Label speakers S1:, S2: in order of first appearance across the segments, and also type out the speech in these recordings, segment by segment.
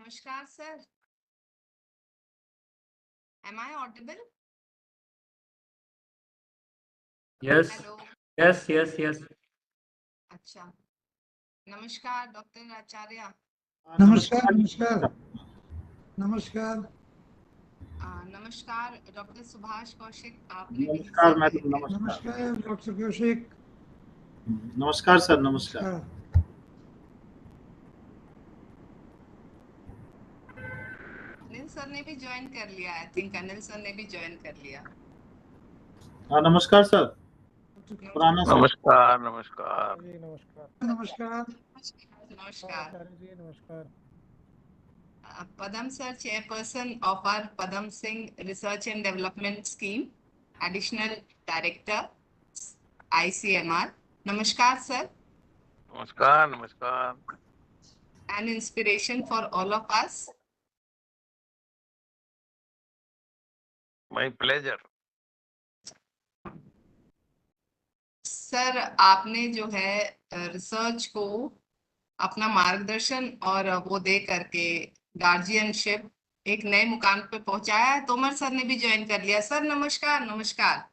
S1: Namaskar, sir. Am I audible?
S2: Yes,
S1: Hello.
S2: yes.
S1: Acha. Namaskar, Dr. Acharya.
S3: नमस्कार.
S1: नमस्कार, Dr. Subhash Kaushik. आपने भी
S4: नमस्कार
S1: हिस्सा
S4: मैडम,
S1: लिया है।
S4: नमस्कार।
S3: डॉक्टर कौशिक.
S4: नमस्कार सर, नमस्कार।
S1: अनिल सर ने भी ज्वाइन कर लिया। आई थिंक अनिल सर ने भी ज्वाइन कर लिया।
S4: हाँ, नमस्कार सर। खुराना सर।
S2: नमस्कार।
S3: नमस्कार.
S1: Padam sir, Chairperson of our Padamshree Research and Development Scheme, Additional Director, ICMR. Namaskar, sir.
S2: नमस्कार.
S1: An inspiration for all of us.
S2: My pleasure.
S1: Sir, आपने जो है रिसर्च को अपना मार्गदर्शन और वो दे करके गार्जियनशिप एक नए मुकाम पे पहुंचाया है। तोमर सर ने भी ज्वाइन कर लिया। सर नमस्कार।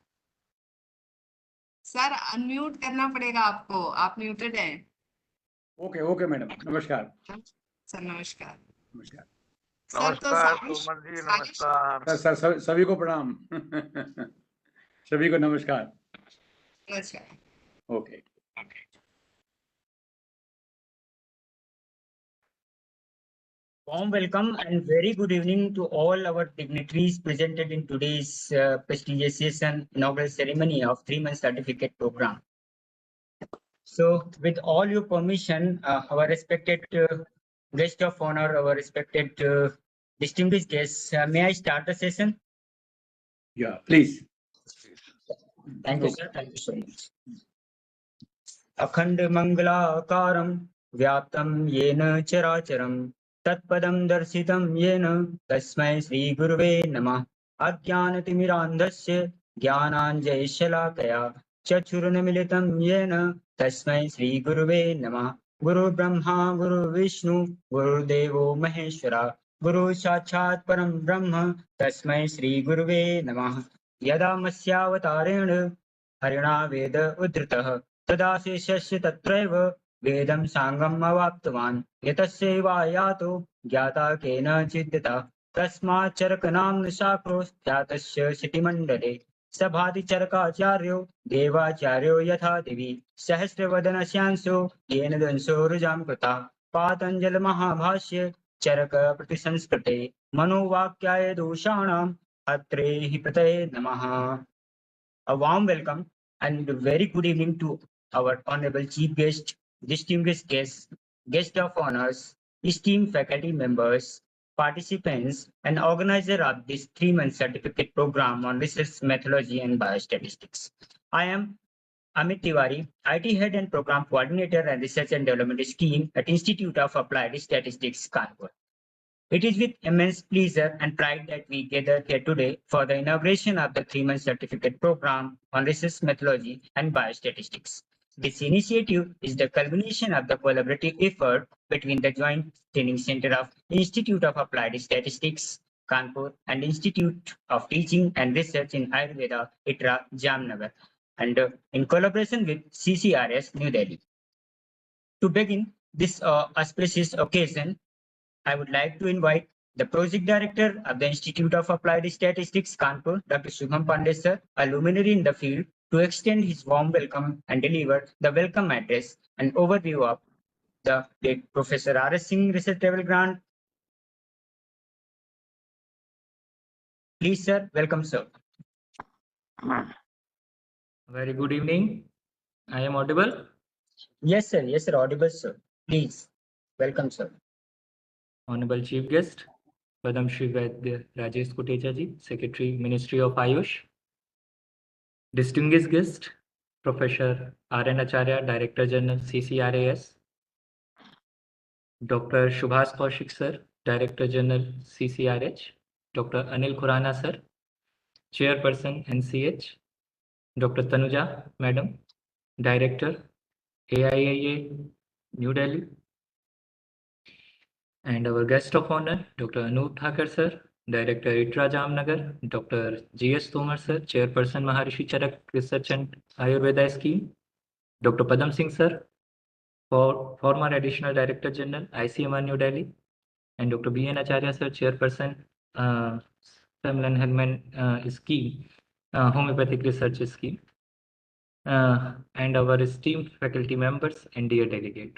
S1: सर अनम्यूट करना पड़ेगा आपको, आप म्यूटेड हैं।
S3: Okay madam. नमस्कार.
S1: सर नमस्कार।
S2: नमस्कार तोमर जी, नमस्कार.
S3: सर सभी को प्रणाम. सभी को नमस्कार. Okay.
S5: Warm welcome and very good evening to all our dignitaries presented in today's prestigious session, inaugural ceremony of 3-month certificate program. So, with all your permission, our respected guest of honor, our respected distinguished guests, may I start the session?
S3: Yeah, please.
S5: Thank you, sir. Thank you so much. Akhand Mangalakaram Vyaptam Yena Characharam Tatpadam Darsitam Yena Tasmai Sri Guruve Namah Ajnanatimmirandhasya Jnananjayashalakaya Chachurnamilitam Yena Tasmai Sri Guruve Namah Guru Brahma Guru Vishnu Guru Devo Maheshwara Guru Sakshat Param Brahma Tasmai Sri Guruve Namah Yada Masyavatarena Harina Veda Udritah तदा शेषस्य तत्रैव वेदं सांगम् अवाप्तवान् यतस्यैवायातो ज्ञाता केनचिद्यता तस्मात् चरकनाम्न शाक्रोस्त्यातस्य शितिमण्डले सभातिचरकाचार्यो देवाचार्यो यथा दिवि सहस्रवदनस्यांसो येन दंशो रुजां कृता पातञ्जलमहाभाष्ये चरकप्रतिसंस्कृते मनोवाक्याय दोषाणाम् अत्रे हि प्रतये नमः. A warm welcome and very good evening to our honorable chief guest, distinguished guests, guest of honors, esteemed faculty members, participants, and organizer of this 3-month certificate program on research methodology and biostatistics. I am Amit Tiwari, IT Head and Program Coordinator and Research and Development Scheme at Institute of Applied Statistics, Kanpur. It is with immense pleasure and pride that we gather here today for the inauguration of the 3-month certificate program on research methodology and biostatistics. This initiative is the culmination of the collaborative effort between the Joint Training Center of Institute of Applied Statistics, Kanpur, and Institute of Teaching and Research in Ayurveda, ITRA, Jamnagar, and in collaboration with CCRAS, New Delhi. To begin this auspicious occasion, I would like to invite the Project Director of the Institute of Applied Statistics, Kanpur, Dr. Shubham Pandey sir, a luminary in the field, to extend his warm welcome and deliver the welcome address and overview of the late Professor R.S. Singh Research Travel Grant. Please, sir. Welcome, sir.
S2: Very good evening. I am audible?
S5: Yes, sir. Yes, sir. Audible, sir. Please. Welcome, sir.
S2: Honorable Chief Guest, Padamshree Rajesh Kotecha ji, Secretary, Ministry of Ayush. Distinguished guest, Professor R.N. Acharya, Director General, CCRAS. Dr. Subhash Kaushik sir, Director General, CCRH. Dr. Anil Khurana sir, Chairperson, NCH. Dr. Tanuja, Madam, Director, AIIA, New Delhi. And our guest of honor, Dr. Anup Thakur sir, Director ITRA Jamnagar, Dr. G.S. Tomar sir, Chairperson Maharishi Charak Research and Ayurveda Scheme, Dr. Padamshree sir, former Additional Director General, ICMR New Delhi, and Dr. B.N. Acharya sir, Chairperson Family and Health Scheme, Homeopathic Research Scheme, and our esteemed faculty members and dear delegate.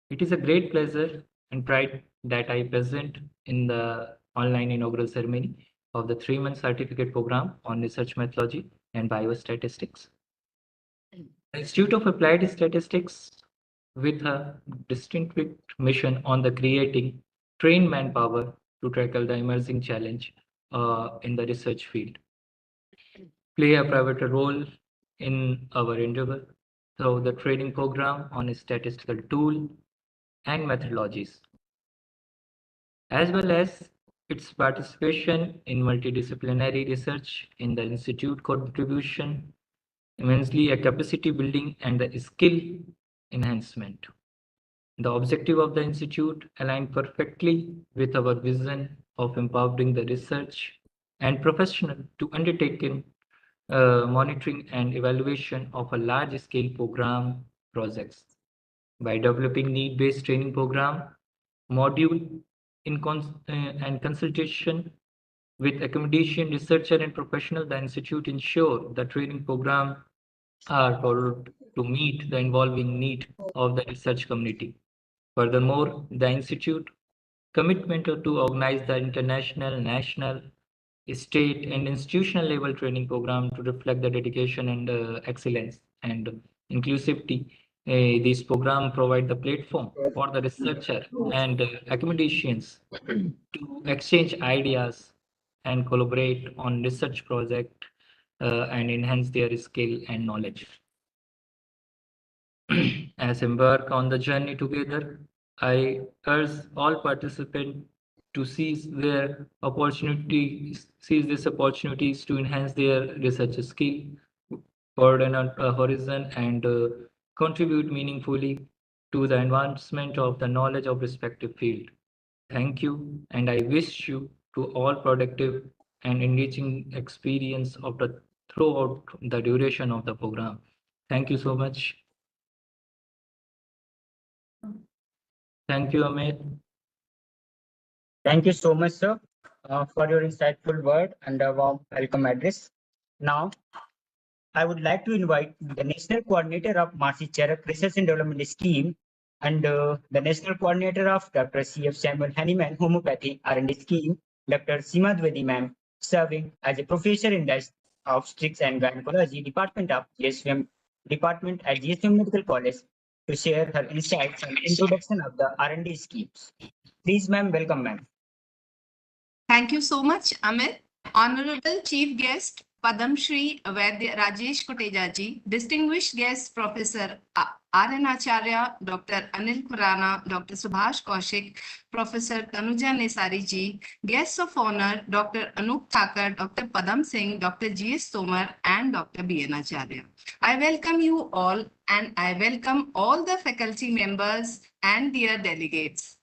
S2: It is a great pleasure and pride that I present in the online inaugural ceremony of the 3-month certificate program on research methodology and biostatistics. The Institute of Applied Statistics, with a distinct mission on the creating trained manpower to tackle the emerging challenge in the research field, play a pivotal role in our endeavor through the training program on statistical tool and methodologies, as well as its participation in multidisciplinary research in the institute contribution immensely a capacity building and the skill enhancement. The objective of the institute aligned perfectly with our vision of empowering the research and professional to undertake monitoring and evaluation of a large-scale program projects by developing need-based training program module and consultation with accommodation researcher and professional. The institute ensure the training program are followed to meet the evolving need of the research community. Furthermore, the institute commitment to organize the international, national, state, and institutional level training program to reflect the dedication and excellence and inclusivity. This program provide the platform for the researcher and academicians to exchange ideas and collaborate on research project and enhance their skill and knowledge. As embark on the journey together, I urge all participants to seize these opportunities to enhance their research skill, broaden a horizon, and contribute meaningfully to the advancement of the knowledge of respective field. Thank you, and I wish you to all productive and enriching experience of the throughout the duration of the program. Thank you so much. Thank you, Amit.
S5: Thank you so much, sir, for your insightful word and a warm welcome address. Now, I would like to invite the National Coordinator of Maharishi Charak Research and Development Scheme and the National Coordinator of Dr. C.F. Samuel Honeyman Homeopathy R&D Scheme, Dr. Seema Dwivedi ma'am, serving as a professor in the Obstetrics and Gynecology Department of GSM Department at GSM Medical College, to share her insights and introduction of the R&D schemes. Please, ma'am, welcome, ma'am.
S1: Thank you so much, Amit. Honorable Chief Guest, Padamshree Rajesh Kotecha ji, distinguished guest, Professor R.N. Acharya, Dr. Anil Khurana, Dr. Subhash Kaushik, Professor Tanuja Nesari ji, guests of honor, Dr. Anup Thakur, Dr. Padamshree, Dr. G.S. Tomar, and Dr. B.N. Acharya. I welcome you all, and I welcome all the faculty members and dear delegates.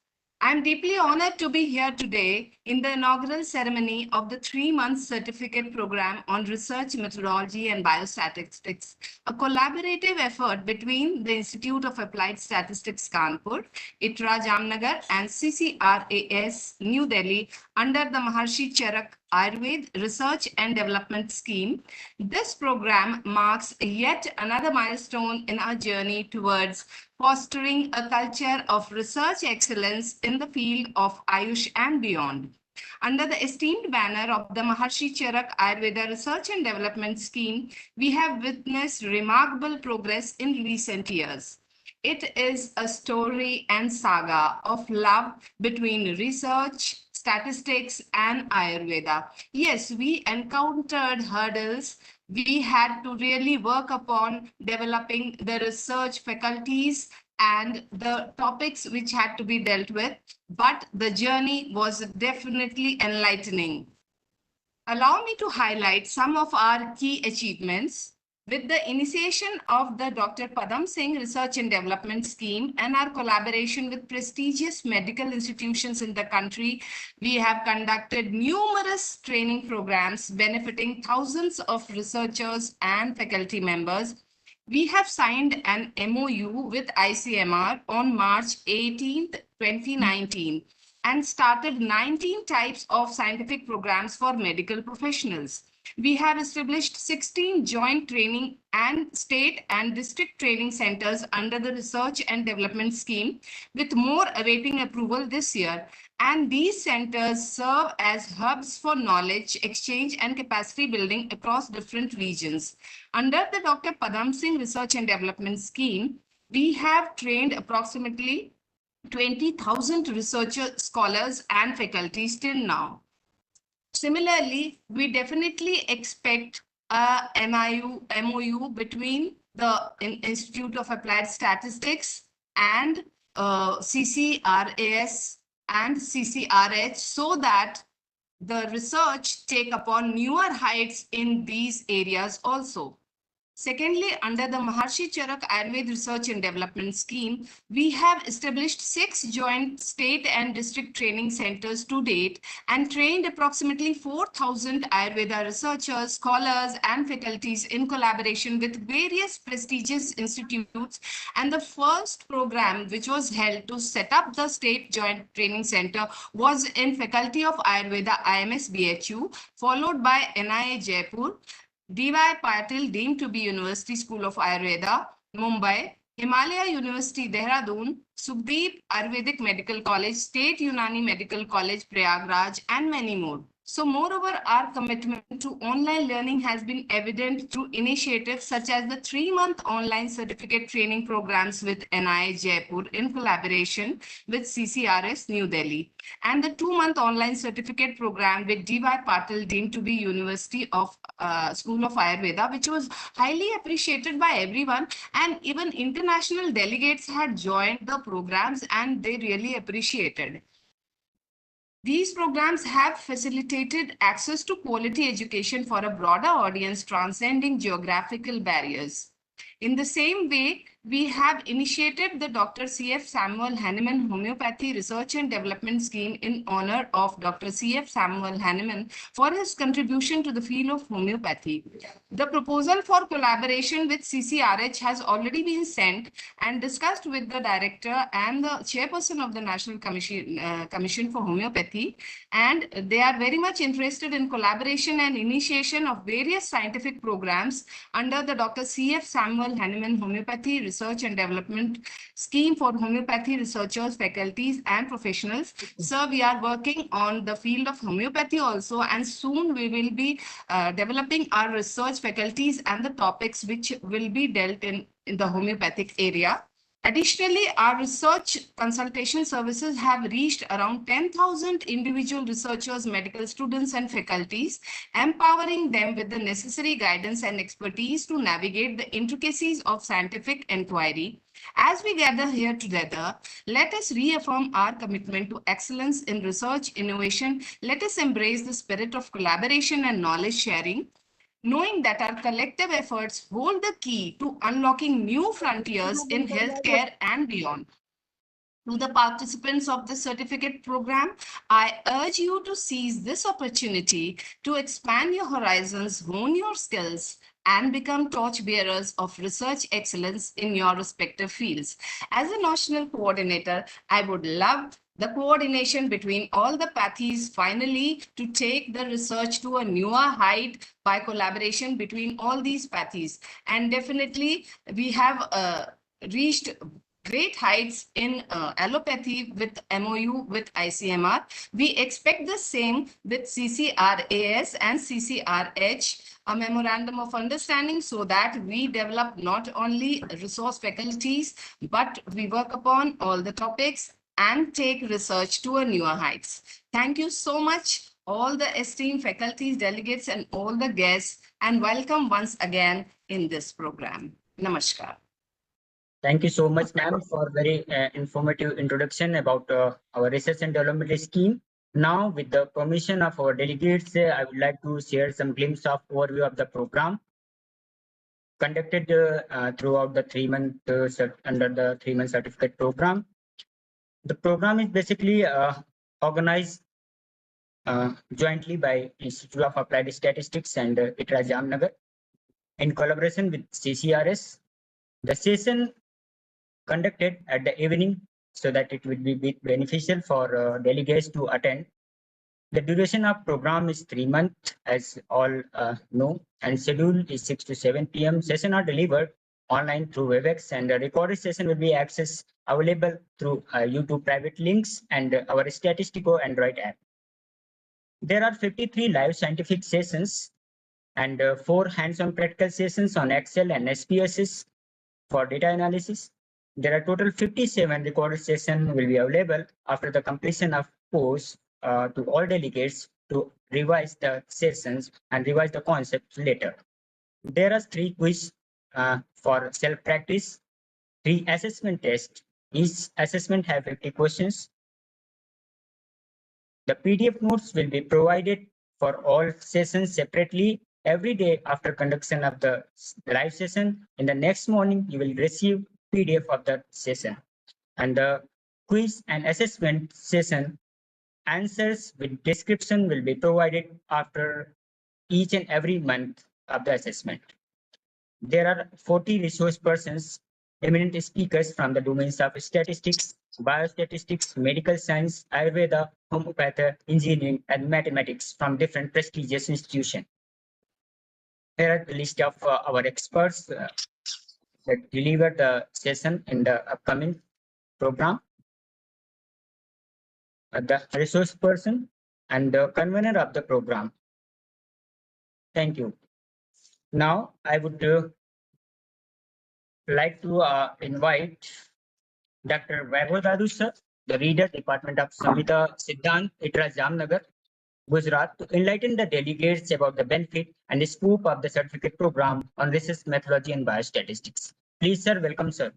S1: I'm deeply honored to be here today in the inaugural ceremony of the 3-month certificate program on research methodology and biostatistics, a collaborative effort between the Institute of Applied Statistics, Kanpur, ITRA Jamnagar, and CCRAS, New Delhi, under the Maharishi Charak Ayurveda Research and Development Scheme. This program marks yet another milestone in our journey towards fostering a culture of research excellence in the field of Ayush and beyond. Under the esteemed banner of the Maharishi Charak Ayurveda Research and Development Scheme, we have witnessed remarkable progress in recent years. It is a story and saga of love between research, statistics, and Ayurveda. Yes, we encountered hurdles. We had to really work upon developing the research faculties and the topics which had to be dealt with, but the journey was definitely enlightening. Allow me to highlight some of our key achievements. With the initiation of the Dr. Padam Singh Research and Development Scheme and our collaboration with prestigious medical institutions in the country, we have conducted numerous training programs benefiting thousands of researchers and faculty members. We have signed an MOU with ICMR on March 18th, 2019 and started 19 types of scientific programs for medical professionals. We have established 16 joint training and state and district training centers under the Research and Development Scheme, with more awaiting approval this year. And these centers serve as hubs for knowledge exchange and capacity building across different regions. Under the Dr. Padam Singh Research and Development Scheme, we have trained approximately 20,000 researchers, scholars, and faculties till now. Similarly, we definitely expect a MOU between the Institute of Applied Statistics and CCRAS and CCRH, so that the research take upon newer heights in these areas also. Secondly, under the Maharshi Charak Ayurveda Research and Development Scheme, we have established 6 joint state and district training centers to date and trained approximately 4,000 Ayurveda researchers, scholars, and faculties in collaboration with various prestigious institutes. And the first program which was held to set up the state joint training center was in Faculty of Ayurveda, IMS BHU, followed by NIA Jaipur, D.Y. Patil, deemed to be University School of Ayurveda, Mumbai, Himalaya University, Dehradun, Sukhdeep Ayurvedic Medical College, State Unani Medical College, Prayagraj, and many more. So moreover, our commitment to online learning has been evident through initiatives such as the 3-month online certificate training programs with NIA Jaipur in collaboration with CCRAS New Delhi, and the 2-month online certificate program with D.Y. Patil, deemed to be University of School of Ayurveda, which was highly appreciated by everyone, and even international delegates had joined the programs and they really appreciated. These programs have facilitated access to quality education for a broader audience transcending geographical barriers. In the same way, we have initiated the Dr. C.F. Samuel Hahnemann Homeopathy Research and Development Scheme in honor of Dr. C.F. Samuel Hahnemann for his contribution to the field of homeopathy. The proposal for collaboration with CCRH has already been sent and discussed with the director and the chairperson of the National Commission for Homeopathy, and they are very much interested in collaboration and initiation of various scientific programs under the Dr. C.F. Samuel Hahnemann Homeopathy Research and Development Scheme for homeopathy researchers, faculties, and professionals. So we are working on the field of homeopathy also, and soon we will be developing our research faculties and the topics which will be dealt in the homeopathic area. Additionally, our research consultation services have reached around 10,000 individual researchers, medical students, and faculties, empowering them with the necessary guidance and expertise to navigate the intricacies of scientific inquiry. As we gather here together, let us reaffirm our commitment to excellence in research innovation. Let us embrace the spirit of collaboration and knowledge sharing, knowing that our collective efforts hold the key to unlocking new frontiers in healthcare and beyond. To the participants of the certificate program, I urge you to seize this opportunity to expand your horizons, hone your skills, and become torchbearers of research excellence in your respective fields. As a national coordinator, I would love the coordination between all the pathies finally to take the research to a newer height by collaboration between all these pathies. And definitely we have reached great heights in allopathy with MOU with ICMR. We expect the same with CCRAS and CCRH, a memorandum of understanding, so that we develop not only resource faculties, but we work upon all the topics and take research to a newer heights. Thank you so much, all the esteemed faculties, delegates, and all the guests, and welcome once again in this program. Namaskar.
S5: Thank you so much, ma'am, for very informative introduction about our research and development scheme. Now, with the permission of our delegates, I would like to share some glimpse of overview of the program. conducted throughout the 3-month under the 3-month certificate program. The program is basically organized jointly by Institute of Applied Statistics and ITRA Jamnagar in collaboration with CCRAS. The session conducted at the evening so that it would be beneficial for delegates to attend. The duration of program is 3 months, as all know, and schedule is 6 to 7 p.m. Session are delivered online through WebEx, and the recorded session will be accessed available through YouTube private links and our Statistico Android app. There are 53 live scientific sessions and 4 hands-on practical sessions on Excel and SPSS for data analysis. There are total 57 recorded sessions will be available after the completion of course to all delegates to revise the sessions and revise the concepts later. There are 3 quiz for self-practice, 3 assessment tests. Each assessment have 50 questions. The PDF notes will be provided for all sessions separately every day after conduction of the live session. In the next morning, you will receive PDF of the session. And the quiz and assessment session answers with description will be provided after each and every month of the assessment. There are 40 resource persons, eminent speakers from the domains of statistics, biostatistics, medical science, Ayurveda, Homoeopathy, engineering, and mathematics from different prestigious institutions. Here are the list of our experts that deliver the session in the upcoming program. The resource person and the convener of the program. Thank you. Now I would like to invite Dr. Vaibhav Dadu sir, the reader, Department of Samhita Siddhant, ITRA Jamnagar, Gujarat, to enlighten the delegates about the benefit and the scope of the certificate program on research methodology and biostatistics. Please, sir, welcome, sir.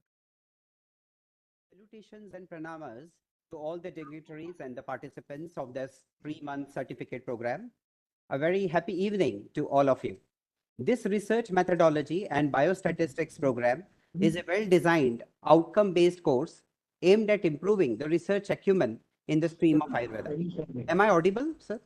S6: Salutations and pranamas to all the dignitaries and the participants of this 3-month certificate program. A very happy evening to all of you. This research methodology and biostatistics program is a well-designed, outcome-based course aimed at improving the research acumen in the stream of Ayurveda. Am I audible, sir?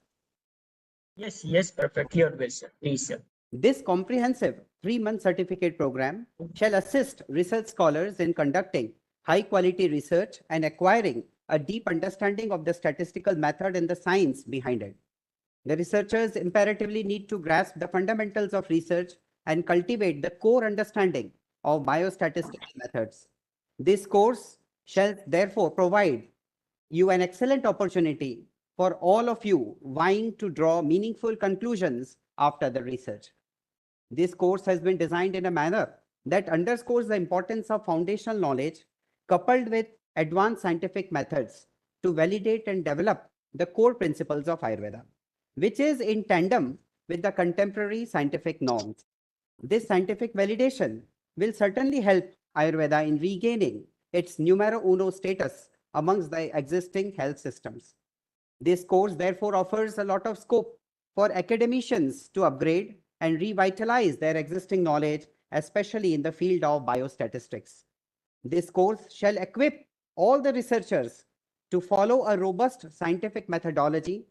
S5: Yes, perfectly audible, sir. Please, sir.
S6: This comprehensive 3-month certificate program shall assist research scholars in conducting high-quality research and acquiring a deep understanding of the statistical method and the science behind it. The researchers imperatively need to grasp the fundamentals of research and cultivate the core understanding of biostatistical methods. This course shall therefore provide you an excellent opportunity for all of you vying to draw meaningful conclusions after the research. This course has been designed in a manner that underscores the importance of foundational knowledge coupled with advanced scientific methods to validate and develop the core principles of Ayurveda, which is in tandem with the contemporary scientific norms. This scientific validation will certainly help Ayurveda in regaining its numero uno status amongst the existing health systems. This course therefore offers a lot of scope for academicians to upgrade and revitalize their existing knowledge, especially in the field of biostatistics. This course shall equip all the researchers to follow a robust scientific methodology,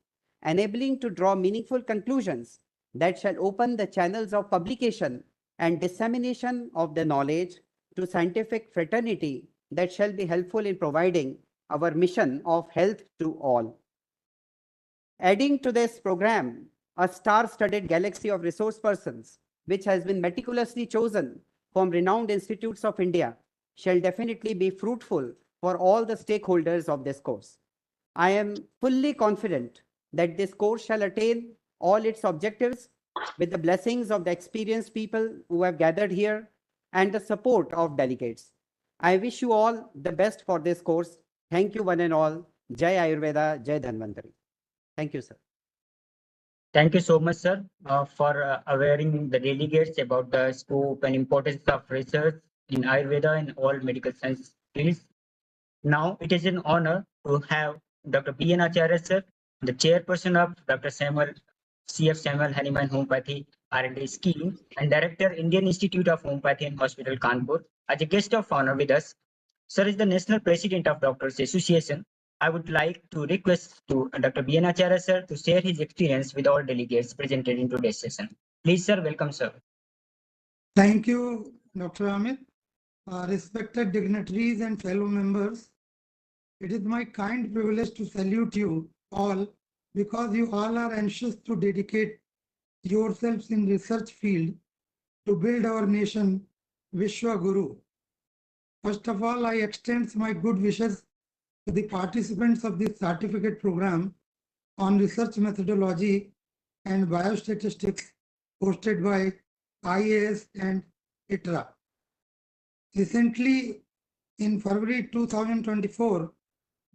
S6: enabling to draw meaningful conclusions that shall open the channels of publication and dissemination of the knowledge to scientific fraternity that shall be helpful in providing our mission of health to all. Adding to this program, a star-studded galaxy of resource persons, which has been meticulously chosen from renowned institutes of India, shall definitely be fruitful for all the stakeholders of this course. I am fully confident that this course shall attain all its objectives with the blessings of the experienced people who have gathered here and the support of delegates. I wish you all the best for this course. Thank you one and all. Jai Ayurveda, Jai Dhanvantari. Thank you, sir.
S5: Thank you so much, sir, for awareing the delegates about the scope and importance of research in Ayurveda and all medical science fields. Now, it is an honor to have Dr. B.N. Acharya, sir, the chairperson of Dr. CF Samuel Hahnemann Homeopathy R&D Scheme, and Director, Indian Institute of Homeopathy and Hospital, Kanpur. As a guest of honor with us, sir is the National President of Doctors Association. I would like to request to Dr. B.N. Acharya, sir, to share his experience with all delegates presented in today's session. Please, sir, welcome, sir.
S7: Thank you, Dr. Amit. Respected dignitaries and fellow members, it is my kind privilege to salute you all because you all are anxious to dedicate yourselves in research field to build our nation Vishwa Guru. First of all, I extend my good wishes to the participants of this certificate program on research methodology and biostatistics hosted by IAS and ITRA. Recently, in February 2024,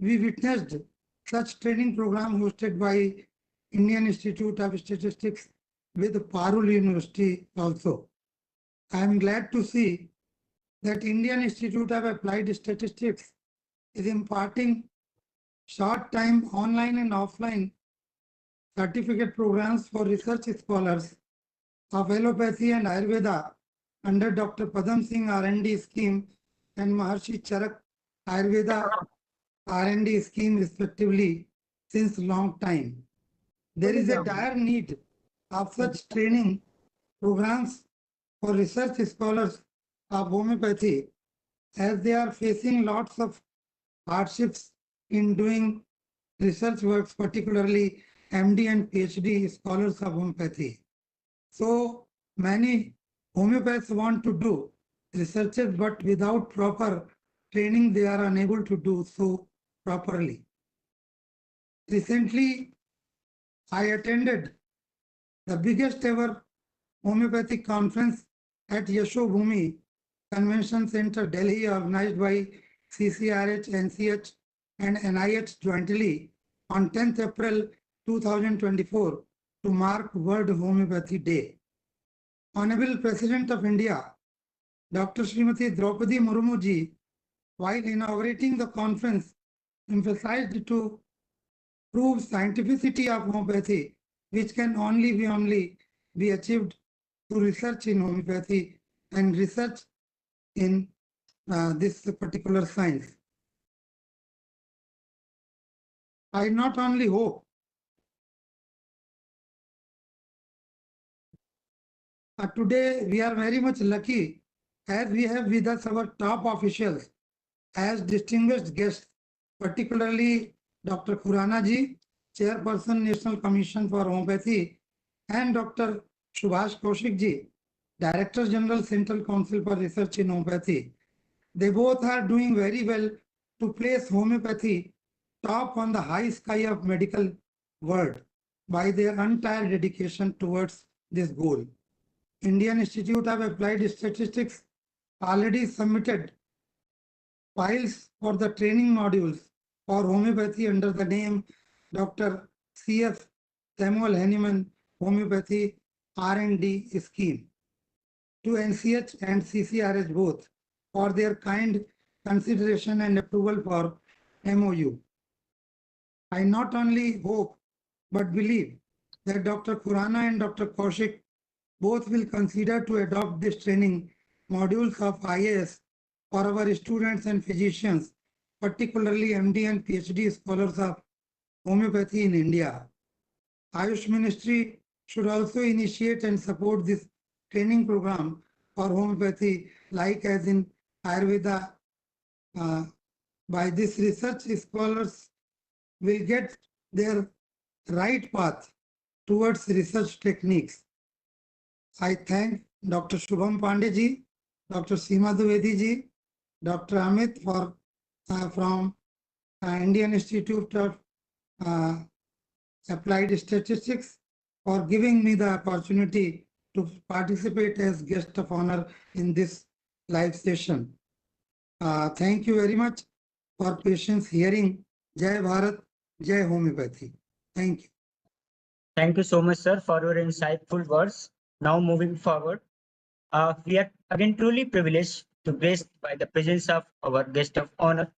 S7: we witnessed such training program hosted by Indian Institute of Statistics with Parul University also. I am glad to see that Indian Institute of Applied Statistics is imparting short-time online and offline certificate programs for research scholars of allopathy and Ayurveda under Dr. Padamshree R&D scheme and Maharshi Charak Ayurveda R&D scheme respectively since long time. There is a dire need of such training programs for research scholars of homeopathy as they are facing lots of hardships in doing research works, particularly MD and PhD scholars of homeopathy. So many homeopaths want to do researches, but without proper training, they are unable to do so properly. Recently, I attended the biggest ever homeopathic conference at Yashobhumi Convention Center, Delhi, organized by CCRH, NCH, and NIH jointly on 10th April 2024 to mark World Homeopathy Day. Honorable President of India, Dr. Srimati Draupadi Murmu ji, while inaugurating the conference, emphasized to prove scientificity of homeopathy, which can only be achieved through research in homeopathy and research in this particular science. I not only hope today we are very much lucky as we have with us our top officials as distinguished guests, particularly Dr. Khurana ji, Chairperson National Commission for Homeopathy, and Dr. Subhash Kaushik ji, Director General Central Council for Research in Homeopathy. They both are doing very well to place homeopathy top on the high sky of medical world by their untired dedication towards this goal. Indian Institute of Applied Statistics already submitted files for the training modules for homeopathy under the name Dr. CF Samuel Hahnemann Homeopathy R&D scheme to NCH and CCRH both for their kind consideration and approval for MOU. I not only hope but believe that Dr. Khurana and Dr. Kaushik both will consider to adopt this training modules of IAS for our students and physicians, particularly MD and PhD scholars of homeopathy in India. Ayush Ministry should also initiate and support this training program for homeopathy, like as in Ayurveda. By this research, scholars will get their right path towards research techniques. I thank Dr. Shubham Pandey ji, Dr. Seema Dwivedi ji, Dr. Amit for from Indian Institute of Applied Statistics for giving me the opportunity to participate as guest of honor in this live session. Thank you very much for patience hearing. Jai Bharat, Jai Homeopathy. Thank you.
S5: Thank you so much, sir, for your insightful words. Now moving forward, we are again truly privileged to grace by the presence of our guest of honor,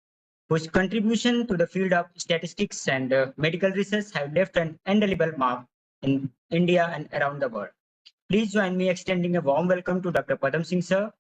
S5: whose contribution to the field of statistics and medical research have left an indelible mark in India and around the world. Please join me extending a warm welcome to Dr. Padamshree sir,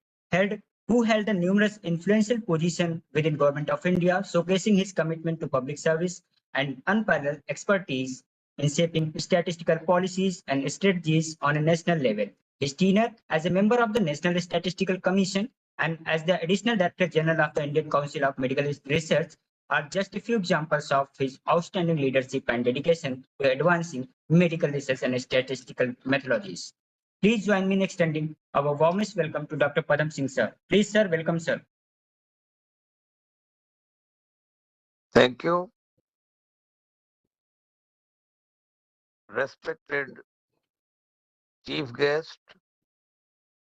S5: who held a numerous influential position within Government of India, showcasing his commitment to public service and unparalleled expertise in shaping statistical policies and strategies on a national level. His tenure as a member of the National Statistical Commission and as the Additional Director General of the Indian Council of Medical Research are just a few examples of his outstanding leadership and dedication to advancing medical research and statistical methodologies. Please join me in extending our warmest welcome to Dr. Padamshree sir. Please, sir, welcome, sir.
S8: Thank you. Respected chief guest,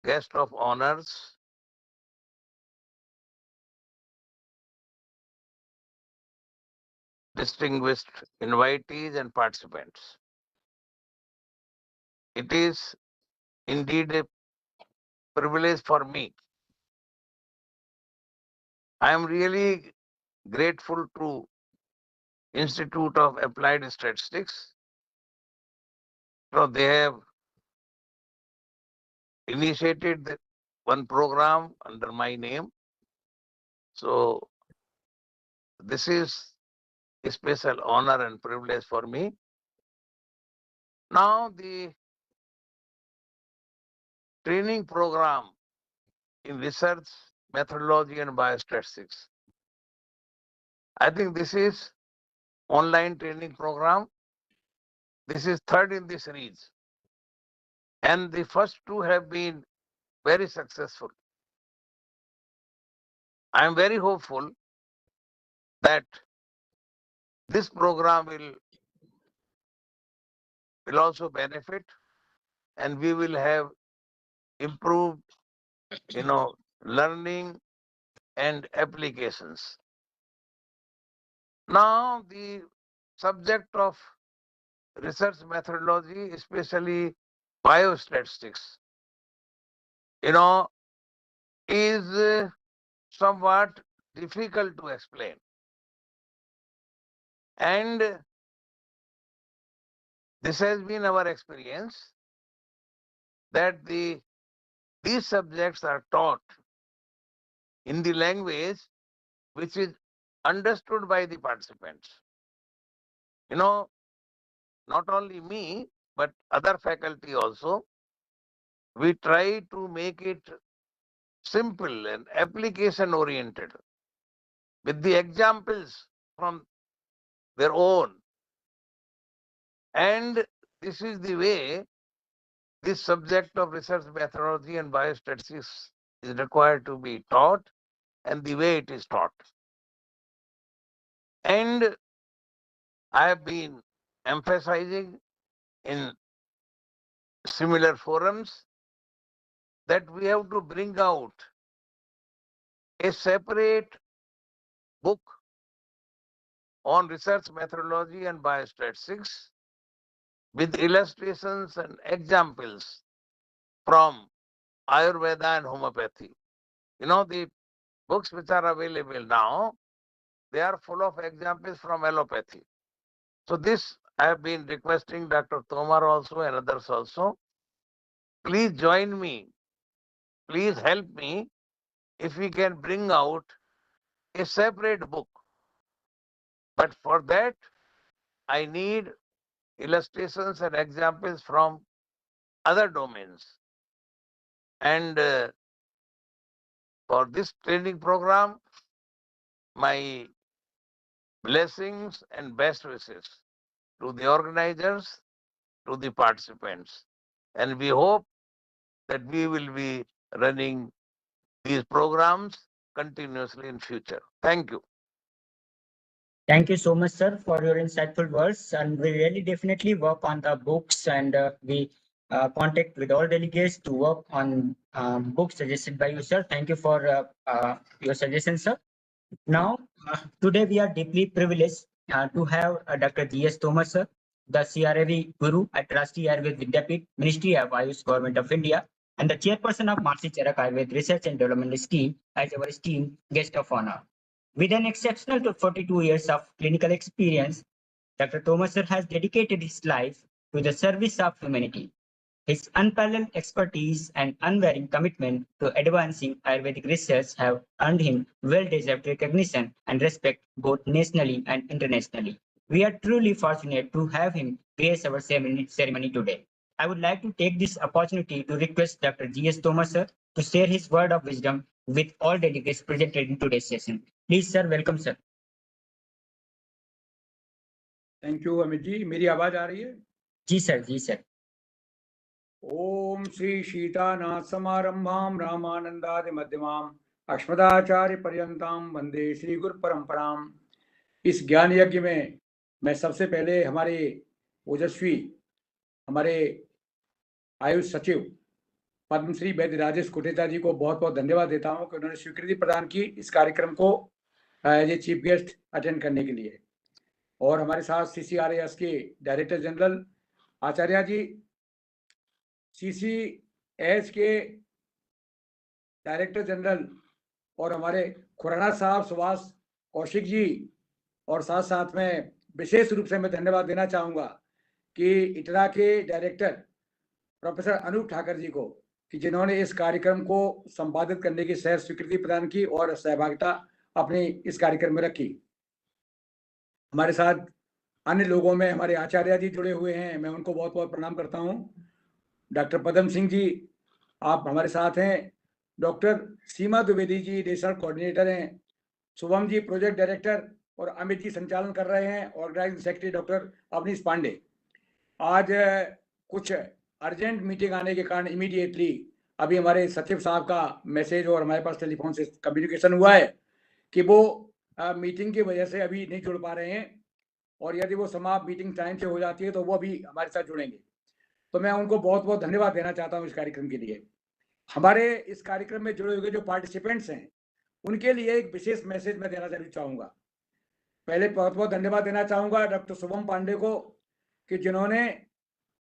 S8: guest of honors, distinguished invitees and participants. It is indeed a privilege for me. I am really grateful to Institute of Applied Statistics. So they have initiated one program under my name. So this is a special honor and privilege for me. Now the training program in research, methodology and biostatistics. I think this is online training program. This is third in the series. And the first two have been very successful. I am very hopeful that this program will also benefit and we will have improved, learning and applications. Now the subject of research methodology, especially biostatistics, is somewhat difficult to explain. And this has been our experience that these subjects are taught in the language which is understood by the participants. Not only me, but other faculty also, we try to make it simple and application oriented with the examples from their own. And this is the way this subject of research methodology and biostatistics is required to be taught and the way it is taught. And I have been emphasizing in similar forums that we have to bring out a separate book on research methodology and biostatistics with illustrations and examples from Ayurveda and Homoeopathy. The books which are available now, they are full of examples from allopathy. So this I have been requesting Dr. Tomar also and others also. Please join me. Please help me if we can bring out a separate book. But for that, I need illustrations and examples from other domains. And for this training program, my blessings and best wishes to the organizers, to the participants. And we hope that we will be running these programs continuously in future. Thank you.
S5: Thank you so much, sir, for your insightful words. And we really definitely work on the books and we contact with all delegates to work on books suggested by you, sir. Thank you for your suggestion, sir. Now, today we are deeply privileged to have Dr. G.S. Thomas, sir, the CRAV Guru at Rashtriya Ayurveda Vidyapit, Ministry of Ayush, Government of India, and the Chairperson of Maharishi Charak Ayurveda Research and Development Scheme as our esteemed guest of honor. With an exceptional 42 years of clinical experience, Dr. Thomas sir has dedicated his life to the service of humanity. His unparalleled expertise and unwavering commitment to advancing Ayurvedic research have earned him well-deserved recognition and respect both nationally and internationally. We are truly fortunate to have him grace our ceremony today. I would like to take this opportunity to request Dr. G.S. Thomas sir to share his word of wisdom with all delegates presented in today's session. Please sir, welcome sir.
S3: Thank you Amit ji. मेरी आवाज आ रही है?
S5: जी sir, जी sir.
S3: ओम श्री सीतानाथ समारंभाम रामानंदादि मध्यमाम अस्मदाचार्य पर्यंताम वंदे श्री गुरु परंपराम। इस ज्ञान यज्ञ में मैं सबसे पहले हमारे ओजस्वी, हमारे आयुष सचिव पद्मश्री वैद्य राजेश कोटेचा जी को बहुत बहुत धन्यवाद देता हूं कि उन्होंने स्वीकृति प्रदान की इस कार्यक्रम को as a chief guest attend करने के लिए। और हमारे साथ CCRAS के director general Acharya ji, CCRH के डायरेक्टर जनरल और हमारे खुराना साहब सुभाष कौशिक जी, और साथ साथ में विशेष रूप से मैं धन्यवाद देना चाहूँगा कि ITRA के डायरेक्टर प्रोफेसर अनूप ठाकर जी को, कि जिन्होंने इस कार्यक्रम को संपादित करने की सहज स्वीकृति प्रदान की और सहभागिता अपनी इस कार्यक्रम में रखी। हमारे साथ अन्य लोगों में हमारे आचार्य जी जुड़े हुए हैं, मैं उनको बहुत बहुत प्रणाम करता हूं। डॉक्टर पदम सिंह जी आप हमारे साथ हैं, doctor Seema Dwivedi ji research coordinator हैं, शुभम जी प्रोजेक्ट डायरेक्टर, और अमित जी संचालन कर रहे हैं, organising secretary doctor Avnish Pandey. आज कुछ अर्जेंट मीटिंग आने के कारण इमीडिएटली अभी हमारे सचिव साहब का मैसेज और हमारे पास टेलीफोन से कम्युनिकेशन हुआ है कि वो मीटिंग की वजह से अभी नहीं जुड़ पा रहे हैं, और यदि वो समाप्त मीटिंग टाइम से हो जाती है तो वो अभी हमारे साथ जुड़ेंगे। तो मैं उनको बहुत बहुत धन्यवाद देना चाहता हूँ इस कार्यक्रम के लिए। हमारे इस कार्यक्रम में जुड़े हुए जो पार्टिसिपेंट्स हैं उनके लिए एक विशेष मैसेज मैं देना जरूर चाहूँगा। पहले बहुत बहुत धन्यवाद देना चाहूँगा डॉक्टर शुभम पांडे को, कि जिन्होंने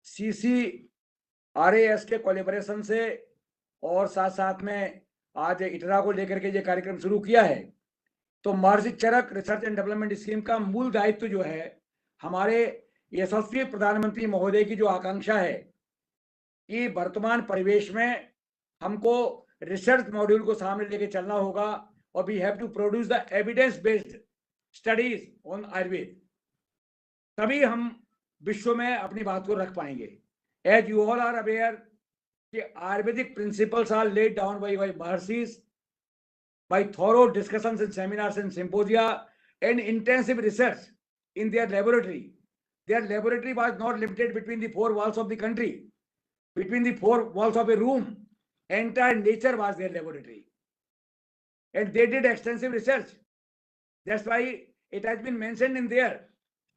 S3: CCRAS के कोलैबोरेशन से और साथ साथ में आज ITRA को लेकर के ये कार्यक्रम शुरू किया है। तो महर्षि चरक रिसर्च एंड डेवलपमेंट स्कीम का मूल दायित्व जो है, हमारे यशस्वी प्रधानमंत्री महोदय की जो आकांक्षा है कि वर्तमान परिवेश में हमको रिसर्च मॉड्यूल को सामने लेके चलना होगा, और we have to produce the evidence based studies on Ayurveda, तभी हम विश्व में अपनी बात को रख पाएंगे। As you all are aware कि Ayurvedic principles are laid down by महर्षिस by thorough discussions and seminars and symposia and intensive research in their laboratory. Their laboratory was not limited between the four walls of the country, between the four walls of a room. Entire nature was their laboratory. And they did extensive research. That's why it has been mentioned in their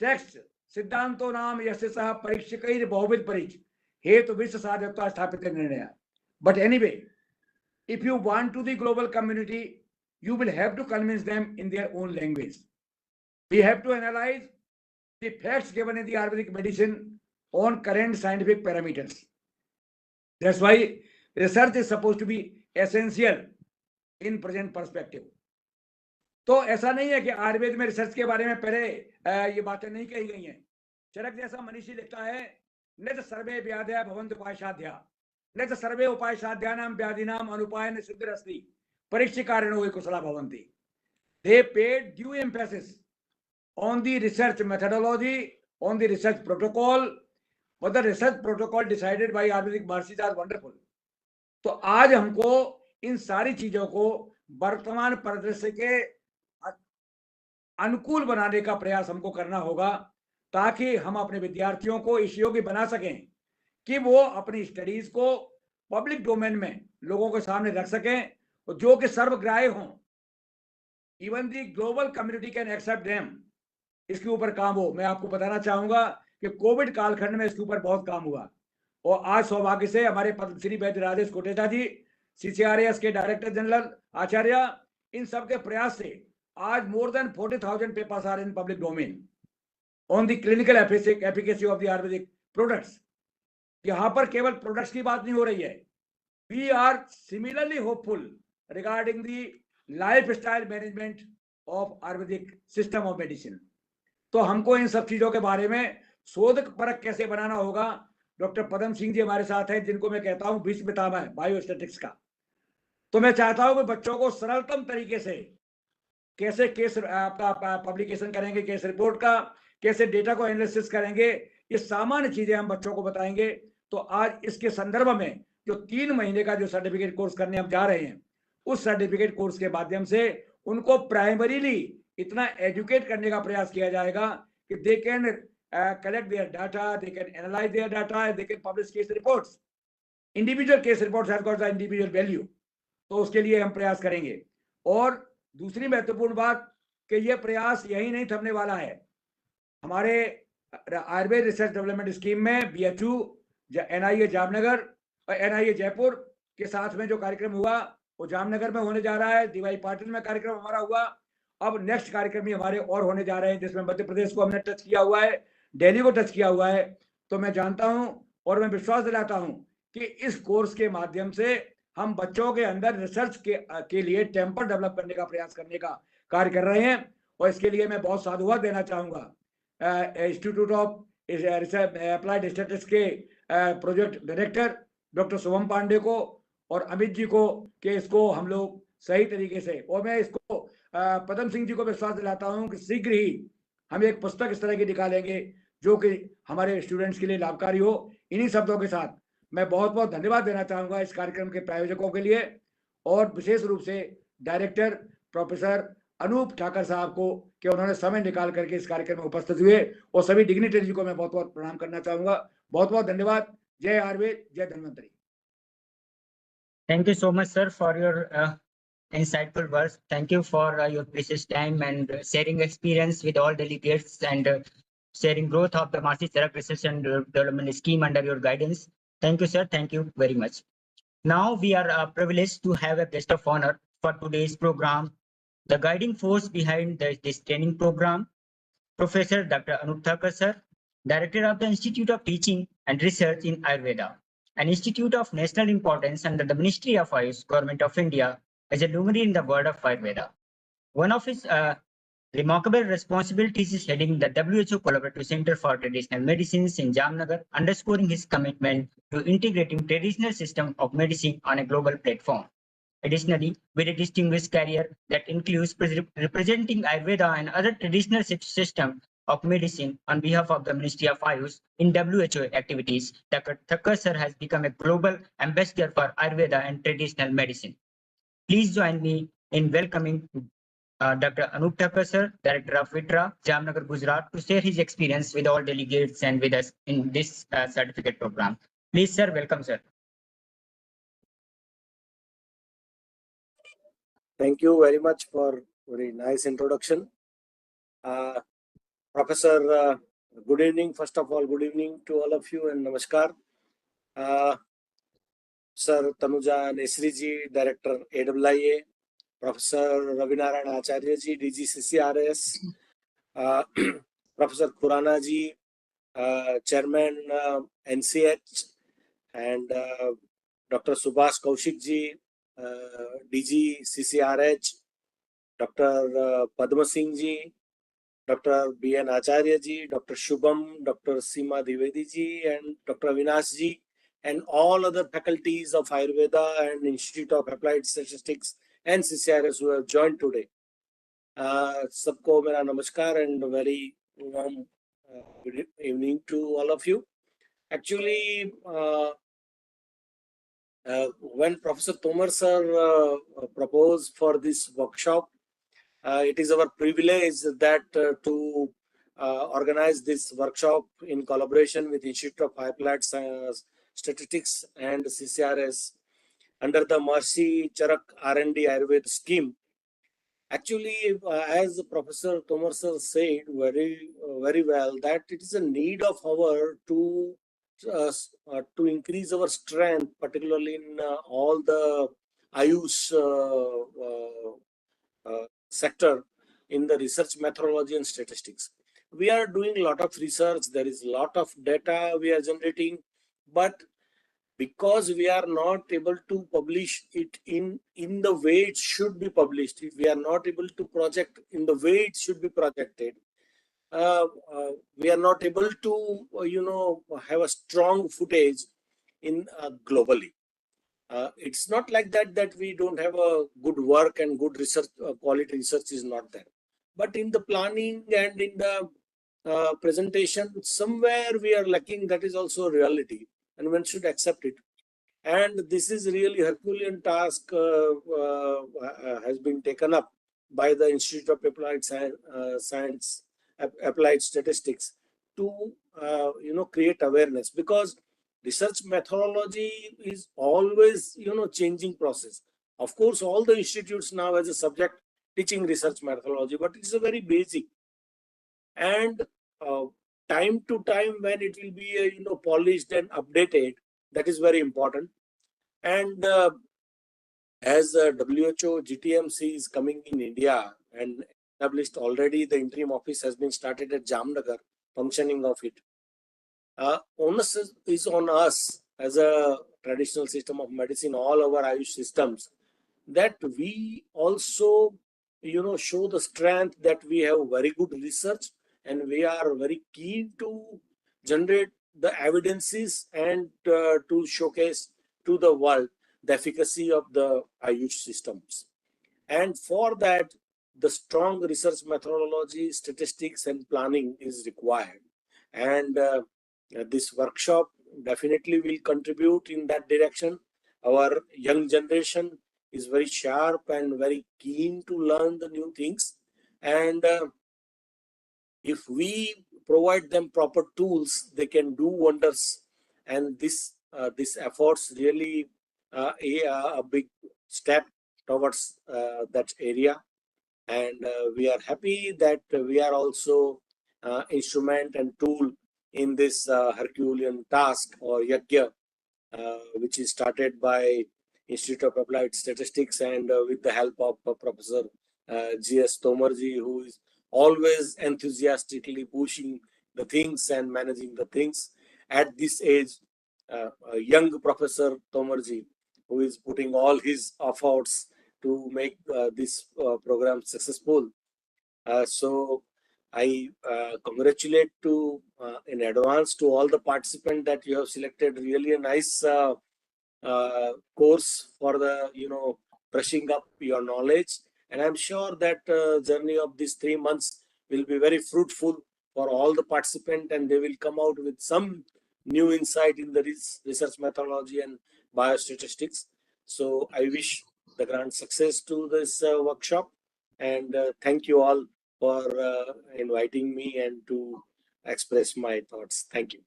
S3: text, Siddhanto Nam Yasya Parikshikair Bhavid Parich, Hetu Vishwa Sadhyatva Sthapita Nirnaya. But anyway, if you want to the global community, you will have to convince them in their own language. We have to analyze the facts given in the Ayurvedic medicine on current scientific parameters. That's why research is supposed to be essential in present perspective. तो ऐसा नहीं है कि आयुर्वेद में research के बारे में पहले ये बातें नहीं कही गई हैं। चरक जैसा मनीषी लिखता है, निज सर्वे व्याधया भवन्तु उपायसाध्या, निज सर्वे उपायसाध्यानां व्याधिनां अनुपायन सिद्धिरस्ति परीक्षिकारिणो कुशला भवन्ति। They paid due emphasis on the research methodology, on the research protocol, but the research protocol decided by Ayurvedic Maharshi are wonderful. तो आज हमको इन सारी चीजों को वर्तमान परिदृश्य के अनुकूल बनाने का प्रयास हमको करना होगा, ताकि हम अपने विद्यार्थियों को इस योग्य बना सकें कि वो अपनी स्टडीज को पब्लिक डोमेन में लोगों के सामने रख सकें, जो कि सर्वग्राह्य हों। Even the global community can accept them. इसके ऊपर काम हो। मैं आपको बताना चाहूंगा कि कोविड कालखंड में इसके ऊपर बहुत काम हुआ, और आज सौभाग्य से हमारे पद्मश्री वैद्य राजेश कोटेचा जी, CCRAS के डायरेक्टर जनरल आचार्य, इन सब के प्रयास से आज more than 40,000 papers are in public domain on the clinical efficacy of the Ayurvedic products. यहाँ पर केवल प्रोडक्ट्स की बात नहीं हो रही है। We are similarly hopeful regarding the lifestyle management of Ayurvedic system of medicine. तो हमको इन सब चीजों के बारे में शोध परक कैसे बनाना होगा, डॉक्टर पदम सिंह जी हमारे साथ हैं, जिनको मैं कहता हूं भीष्म पितामह है बायोस्टैटिक्स का। तो मैं चाहता हूं कि बच्चों को सरलतम तरीके से कैसे केस आपका पब्लिकेशन करेंगे, केस रिपोर्ट का कैसे डेटा को एनालिसिस करेंगे, ये सामान्य चीजें हम बच्चों को बताएंगे। तो आज इसके संदर्भ में जो 3 महीने का जो सर्टिफिकेट कोर्स करने हम जा रहे हैं, उस सर्टिफिकेट कोर्स के माध्यम से उनको प्राइमरीली इतना एजुकेट करने का प्रयास किया जाएगा कि they can collect their data, they can analyse their data, they can publish case reports. Individual case reports has got the individual value. तो उसके लिए हम प्रयास करेंगे। और दूसरी महत्वपूर्ण बात कि यह प्रयास यही नहीं थमने वाला है। हमारे आयुर्वेद रिसर्च डेवलपमेंट स्कीम में BHU, NIA जामनगर और NIA जयपुर के साथ में जो कार्यक्रम हुआ वो जामनगर में होने जा रहा है। दीवाई पाटिल में कार्यक्रम हमारा हुआ। अब नेक्स्ट कार्यक्रम भी हमारे और होने जा रहे हैं, जिसमें मध्य प्रदेश को हमने टच किया हुआ है, दिल्ली को टच किया हुआ है। तो मैं जानता हूं और मैं विश्वास दिलाता हूं कि इस कोर्स के माध्यम से हम बच्चों के अंदर रिसर्च के लिए टेम्पर डेवलप करने का प्रयास करने का कार्य कर रहे हैं। और इसके लिए मैं बहुत साधुवाद देना चाहूंगा इंस्टीट्यूट ऑफ अप्लाइड स्टैटिस्टिक्स के project director doctor Shubham Pandey को और अमित जी को कि इसको हम लोग सही तरीके से, और मैं इसको पदम सिंह जी को विश्वास दिलाता हूं कि शीघ्र ही हम एक पुस्तक इस तरह की निकालेंगे जो कि हमारे स्टूडेंट्स के लिए लाभकारी हो। इन्हीं शब्दों के साथ मैं बहुत बहुत धन्यवाद देना चाहूंगा इस कार्यक्रम के प्रायोजकों के लिए, और विशेष रूप से डायरेक्टर प्रोफेसर अनूप ठाकर साहब को कि उन्होंने समय निकाल करके इस कार्यक्रम में उपस्थित हुए, और सभी डिग्निटरी जी को मैं बहुत बहुत प्रणाम करना चाहूंगा। बहुत बहुत धन्यवाद। जय आयुर्वेद, जय Dhanvantari.
S5: Thank you so much, sir, for your insightful words. Thank you for your precious time and sharing experience with all delegates and sharing growth of the Marcy Charak Research and Development Scheme under your guidance. Thank you, sir. Thank you very much. Now we are privileged to have a guest of honor for today's program, the guiding force behind this training program, Professor Dr. Anup Thakur, sir, Director of the Institute of Teaching and Research in Ayurveda, an institute of national importance under the Ministry of Ayush, Government of India, as a luminary in the world of Ayurveda. One of his remarkable responsibilities is heading the WHO Collaborative Center for Traditional Medicines in Jamnagar, underscoring his commitment to integrating traditional system of medicine on a global platform. Additionally, with a distinguished career that includes representing Ayurveda and other traditional systems of medicine on behalf of the Ministry of Ayush in WHO activities, Dr. Thakur sir has become a global ambassador for Ayurveda and traditional medicine. Please join me in welcoming Dr. Anup Thakur sir, Director of ITRA, Jamnagar, Gujarat, to share his experience with all delegates and with us in this certificate program. Please, sir, welcome, sir.
S9: Thank you very much for very nice introduction. Professor, good evening. First of all, good evening to all of you and namaskar. Sir Tanuja Nesri ji, Director AWIA, Professor Ravinarayan Acharya ji, DG CCRAS, Professor Khurana ji, Chairman NCH, and Dr. Subhash Kaushik ji, DG CCRH, Dr. Padamshree ji, Dr. BN Acharya ji, Dr. Shubham, Dr. Seema Dwivedi ji, and Dr. Avinash ji, and all other faculties of Ayurveda and Institute of Applied Statistics and CCRS who have joined today. Sabko mera namaskar and very warm good evening to all of you. Actually, when Professor Tomar sir proposed for this workshop, it is our privilege that to organize this workshop in collaboration with Institute of Applied Statistics and CCRS under the Marcy Charak R&D Ayurveda scheme. Actually, as Professor Tomar sir said very well, that it is a need of our to increase our strength, particularly in all the Ayush sector in the research methodology and statistics. We are doing a lot of research, there is a lot of data we are generating, but because we are not able to publish it in the way it should be published, if we are not able to project in the way it should be projected, we are not able to, have a strong footage in globally. It's not like that we don't have a good work and good research, quality research is not there. But in the planning and in the presentation, somewhere we are lacking. That is also a reality, and one should accept it. And this is really Herculean task has been taken up by the Institute of Applied Science, Applied Statistics to create awareness, because research methodology is always changing process. Of course, all the institutes now as a subject teaching research methodology, but it's a very basic, and time to time when it will be polished and updated, that is very important. And as WHO GTMC is coming in India and established already, the interim office has been started at Jamnagar, functioning of it. Onus is on us as a traditional system of medicine, all our Ayush systems, that we also show the strength that we have very good research, and we are very keen to generate the evidences and to showcase to the world the efficacy of the Ayush systems. And for that, the strong research methodology, statistics, and planning is required. And this workshop definitely will contribute in that direction. Our young generation is very sharp and very keen to learn the new things. And if we provide them proper tools, they can do wonders. And this efforts really a big step towards that area. And we are happy that we are also instrument and tool in this Herculean task or yajna, which is started by Institute of Applied Statistics and with the help of Professor G.S. Tomarji, who is always enthusiastically pushing the things and managing the things. At this age, a young Professor Tomarji, who is putting all his efforts to make this program successful. So I congratulate to in advance to all the participants that you have selected really a nice course for the brushing up your knowledge, and I'm sure that journey of these 3 months will be very fruitful for all the participants, and they will come out with some new insight in the research methodology and biostatistics. So I wish the grand success to this workshop, and thank you all for inviting me and to express my thoughts. Thank you.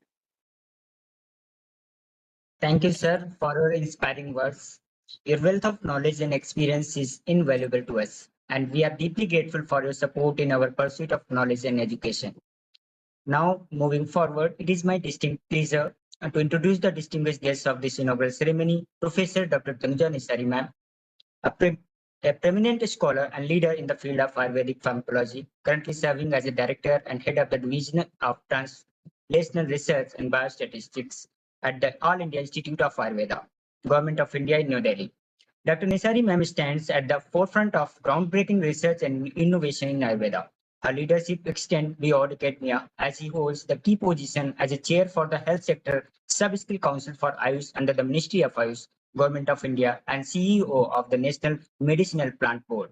S5: Thank you, sir, for your inspiring words. Your wealth of knowledge and experience is invaluable to us, and we are deeply grateful for your support in our pursuit of knowledge and education. Now, moving forward, it is my distinct pleasure to introduce the distinguished guests of this inaugural ceremony, Professor Dr. Tanuja Nisari, ma'am, a preeminent scholar and leader in the field of Ayurvedic pharmacology, currently serving as a director and head of the Division of Translational Research and Biostatistics at the All India Institute of Ayurveda, Government of India in New Delhi. Dr. Nisari ma'am stands at the forefront of groundbreaking research and innovation in Ayurveda. Her leadership extends beyond academia, as he holds the key position as a chair for the Health Sector Sub-Skill Council for Ayush under the Ministry of Ayush, Government of India, and CEO of the National Medicinal Plant Board.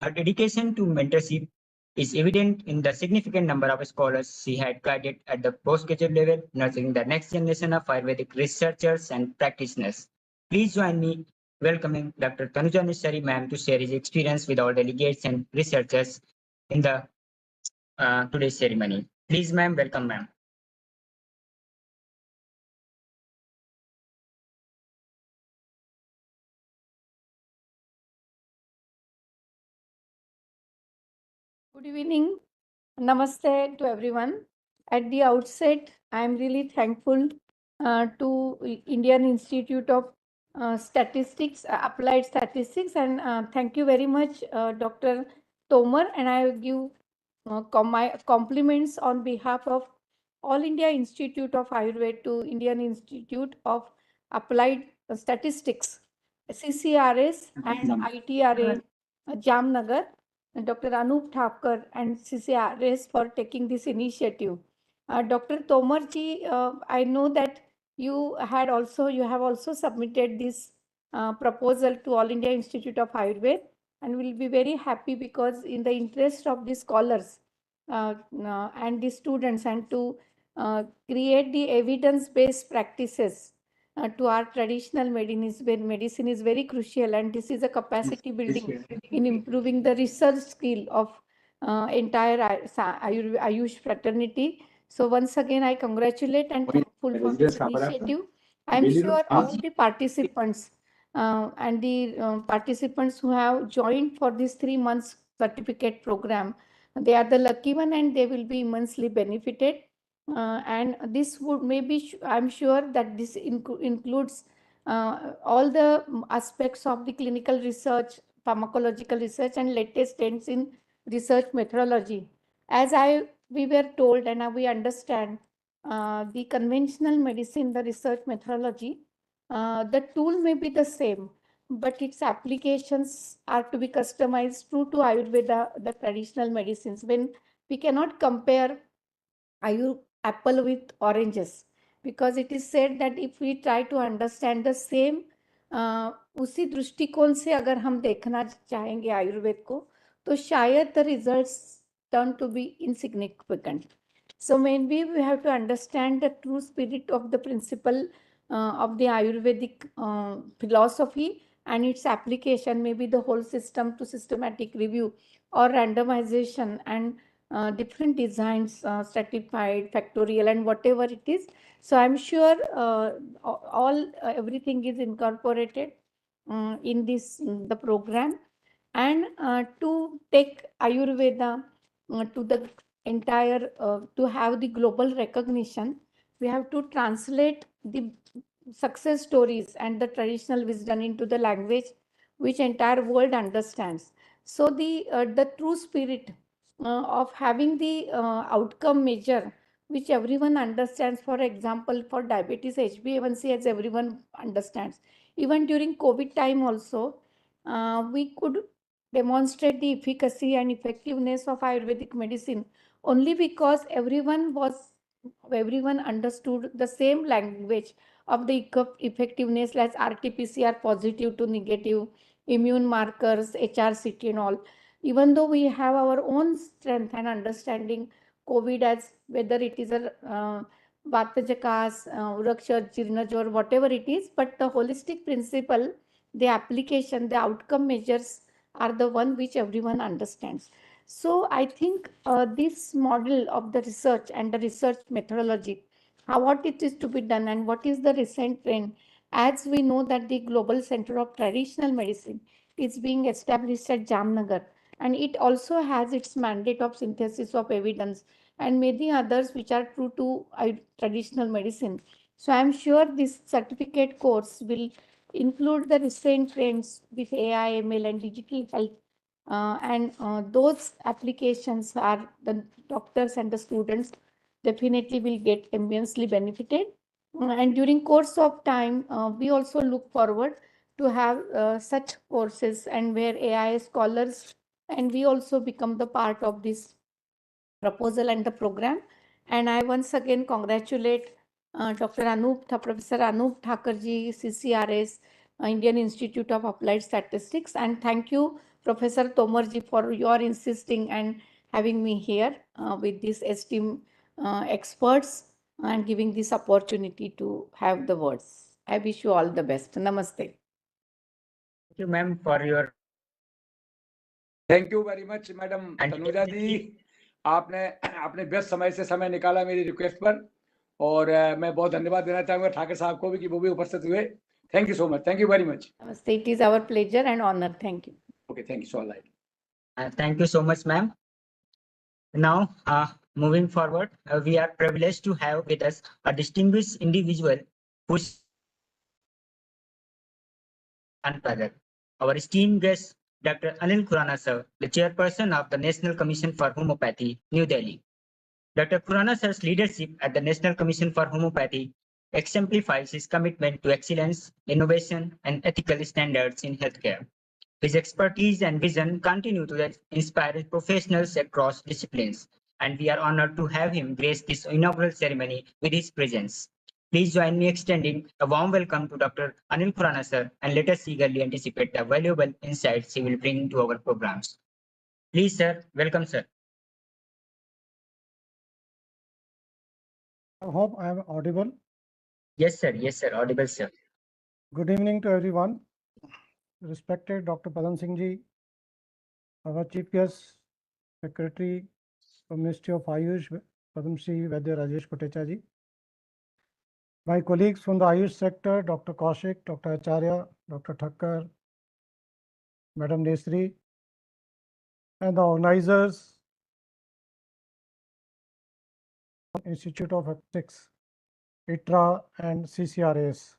S5: Her dedication to mentorship is evident in the significant number of scholars she had guided at the postgraduate level, nurturing the next generation of Ayurvedic researchers and practitioners. Please join me welcoming Dr. Tanuja Nisari ma'am to share his experience with our delegates and researchers in the today's ceremony. Please, ma'am, welcome, ma'am.
S10: Good evening. Namaste to everyone. At the outset, I am really thankful to Indian Institute of Statistics, Applied Statistics, and thank you very much, Dr. Tomar. And I give my compliments on behalf of All India Institute of Ayurveda to Indian Institute of Applied Statistics, CCRAS, and ITRA, Jamnagar, Dr. Anup Thakur and CCRAS for taking this initiative. Dr. Tomarji, I know that you have also submitted this proposal to All India Institute of Ayurveda, and will be very happy because in the interest of the scholars and the students, and to create the evidence-based practices to our traditional medicine is very crucial, and this is a capacity building in improving the research skill of entire Ayush fraternity. So once again, I congratulate and thankful for this initiative. I am sure all the participants and the participants who have joined for this 3 months certificate program, they are the lucky one and they will be immensely benefited. And this would maybe, I'm sure that this includes all the aspects of the clinical research, pharmacological research, and latest trends in research methodology. As we were told and we understand, the conventional medicine, the research methodology, the tool may be the same, but its applications are to be customized true to Ayurveda, the traditional medicines. When we cannot compare apple with oranges, because it is said that if we try to understand the same उसी दृष्टिकोण से अगर हम देखना चाहेंगे आयुर्वेद को, तो शायद the results turn to be insignificant. So maybe we have to understand the true spirit of the principle of the Ayurvedic philosophy and its application, maybe the whole system to systematic review or randomization and different designs, stratified, factorial, and whatever it is. So I'm sure everything is incorporated in the program, and to take Ayurveda to the entire, to have the global recognition, we have to translate the success stories and the traditional wisdom into the language which entire world understands. So the true spirit of having the outcome measure which everyone understands. For example, for diabetes, HbA1c, as everyone understands. Even during COVID time also, we could demonstrate the efficacy and effectiveness of Ayurvedic medicine only because everyone understood the same language of the effectiveness, like RT-PCR positive to negative, immune markers, HRCT and all. Even though we have our own strength and understanding COVID as whether it is a Vatajakas, Urakshar, Jirnaj, or whatever it is, but the holistic principle, the application, the outcome measures are the one which everyone understands. So I think this model of the research and the research methodology, what it is to be done and what is the recent trend, as we know that the Global Center of Traditional Medicine is being established at Jamnagar, and it also has its mandate of synthesis of evidence and many others which are true to traditional medicine. So I'm sure this certificate course will include the recent trends with AI, ML, and digital health. And those applications are the doctors and the students definitely will get immensely benefited. And during course of time, we also look forward to have such courses and where AI scholars and we also become the part of this proposal and the program. And I once again congratulate Professor Anup Thakurji, CCRAS, Indian Institute of Applied Statistics, and thank you, Professor Tomarji, for your insisting and having me here with these esteemed experts and giving this opportunity to have the words. I wish you all the best. Namaste.
S5: Thank you, ma'am, for your.
S3: Thank you very much madam Tanuja ji, आपने अपने व्यस्त समय से समय निकाला मेरी request पर, और मैं बहुत धन्यवाद देना चाहूंगा ठाकर साहब को भी कि वो भी उपस्थित हुए. Thank you so much. Thank you very much.
S10: Namaste. It is our pleasure and honor. Thank you.
S3: Okay, thank you so much.
S5: Thank you so much, ma'am. Now, moving forward, we are privileged to have with us a distinguished individual who's our esteemed guest, Dr. Anil Khurana, sir, the Chairperson of the National Commission for Homoeopathy, New Delhi. Dr. Khurana, sir's leadership at the National Commission for Homeopathy exemplifies his commitment to excellence, innovation, and ethical standards in healthcare. His expertise and vision continue to inspire professionals across disciplines, and we are honored to have him grace this inaugural ceremony with his presence. Please join me extending a warm welcome to Dr. Anil Khurana sir, and let us eagerly anticipate the valuable insights he will bring to our programs. Please, sir, welcome, sir.
S11: I hope I am audible.
S5: Yes, sir. Yes, sir. Audible, sir.
S11: Good evening to everyone. Respected Dr. Padamshree ji, our Chief Guest Secretary from Ministry of Ayush, Padamshree Vaidya Rajesh Kotecha ji. My colleagues from the Ayush sector, Dr. Kaushik, Dr. Acharya, Dr. Thakkar, Madam Nesri, and the organizers, Institute of Ethics, ITRA and CCRAS.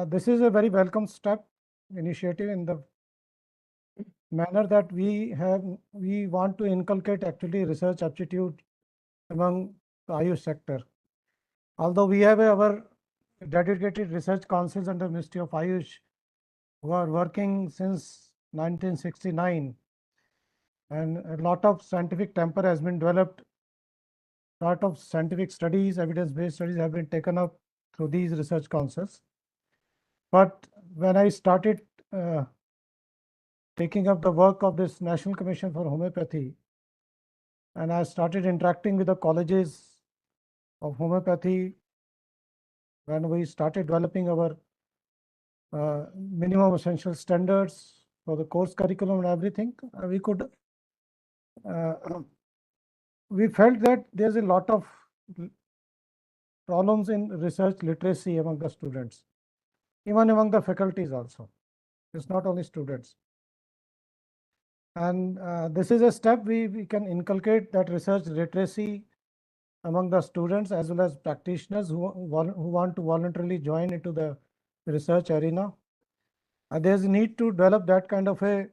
S11: This is a very welcome step, initiative in the manner that we want to inculcate actually research aptitude among the Ayush sector. Although we have our dedicated research councils under Ministry of Ayush who are working since 1969, and a lot of scientific temper has been developed. A lot of scientific studies, evidence-based studies have been taken up through these research councils. But when I started taking up the work of this National Commission for Homeopathy, and I started interacting with the colleges of homeopathy, when we started developing our minimum essential standards for the course curriculum and everything, we felt that there's a lot of problems in research literacy among the students, even among the faculties also. It's not only students. And this is a step we can inculcate that research literacy among the students as well as practitioners who want to voluntarily join into the research arena. There's a need to develop that kind of a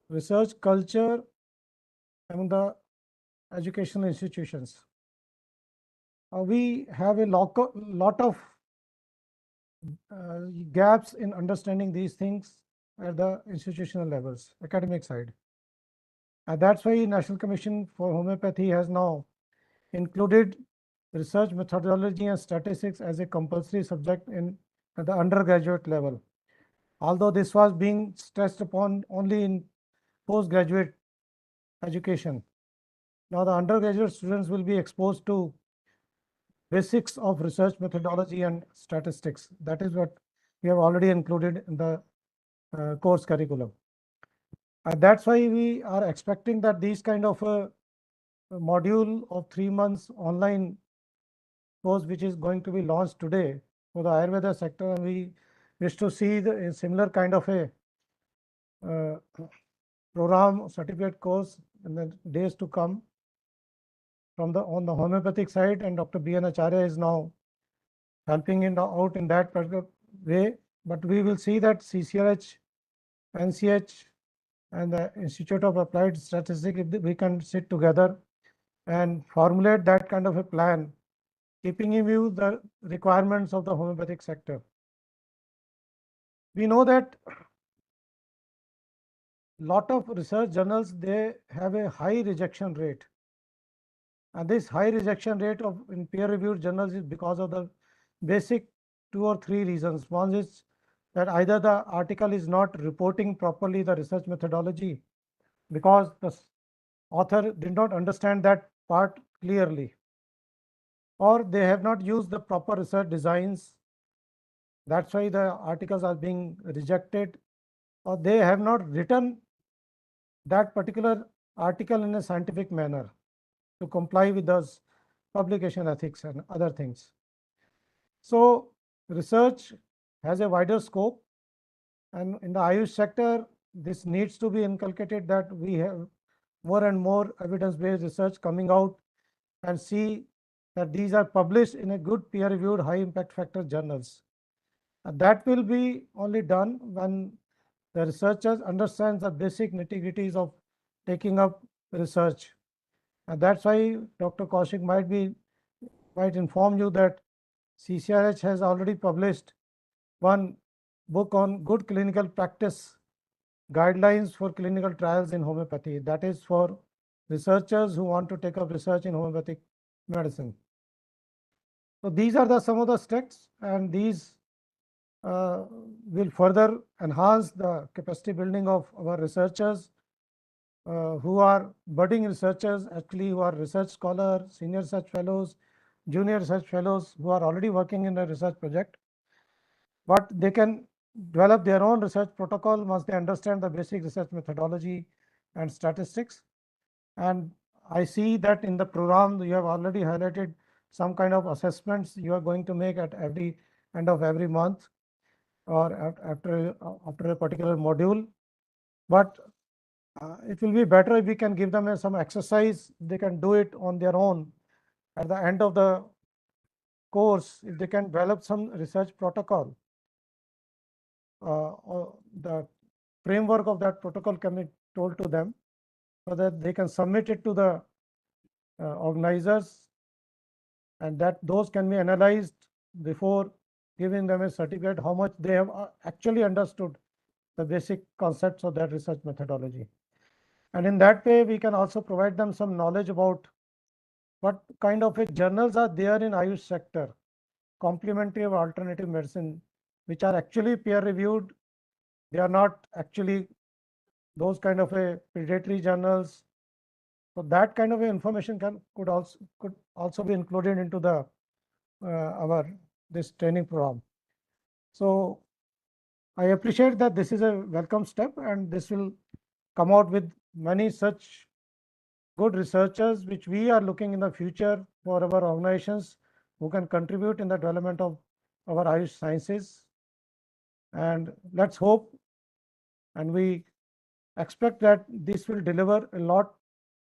S11: research culture among the educational institutions. We have a lot of gaps in understanding these things at the institutional levels, academic side. That's why National Commission for Homeopathy has now included research methodology and statistics as a compulsory subject at the undergraduate level. Although this was being stressed upon only in postgraduate education. Now the undergraduate students will be exposed to basics of research methodology and statistics. That is what we have already included in the course curriculum. That's why we are expecting that these kind of a module of 3 months online course, which is going to be launched today for the Ayurveda sector, and we wish to see a similar kind of a program certificate course in the days to come on the homeopathic side, and Dr. B.N. Acharya is now helping out in that particular way. But we will see that CCRH, NCH, and the Institute of Applied Statistics, if we can sit together and formulate that kind of a plan, keeping in view the requirements of the homeopathic sector. We know that lot of research journals, they have a high rejection rate. And this high rejection rate in peer-reviewed journals is because of the basic 2 or 3 reasons. One is that either the article is not reporting properly the research methodology because the author did not understand that part clearly, or they have not used the proper research designs. That's why the articles are being rejected, or they have not written that particular article in a scientific manner to comply with those publication ethics and other things. So research has a wider scope, and in the Ayush sector, this needs to be inculcated that we have more and more evidence-based research coming out, and see that these are published in a good peer-reviewed high impact factor journals. And that will be only done when the researchers understand the basic nitty-gritties of taking up research. And that's why Dr. Kaushik might inform you that CCRH has already published one book on good clinical practice guidelines for clinical trials in homeopathy. That is for researchers who want to take up research in homeopathic medicine. So these are some of the texts, and these will further enhance the capacity building of our researchers who are budding researchers, actually who are research scholars, senior research fellows, junior research fellows who are already working in a research project. But they can develop their own research protocol once they understand the basic research methodology and statistics. And I see that in the program you have already highlighted some kind of assessments you are going to make at every end of every month or after a particular module. But it will be better if we can give them some exercise. They can do it on their own at the end of the course. If they can develop some research protocol, or the framework of that protocol can be told to them so that they can submit it to the organizers, and that those can be analyzed before giving them a certificate how much they have actually understood the basic concepts of that research methodology. And in that way, we can also provide them some knowledge about what kind of journals are there in Ayush sector, complementary or alternative medicine, which are actually peer reviewed. They are not actually those kind of predatory journals. So that kind of information could also be included into the this training program. So I appreciate that this is a welcome step, and this will come out with many such good researchers which we are looking in the future for our organizations who can contribute in the development of our Ayush sciences. And let's hope and we expect that this will deliver a lot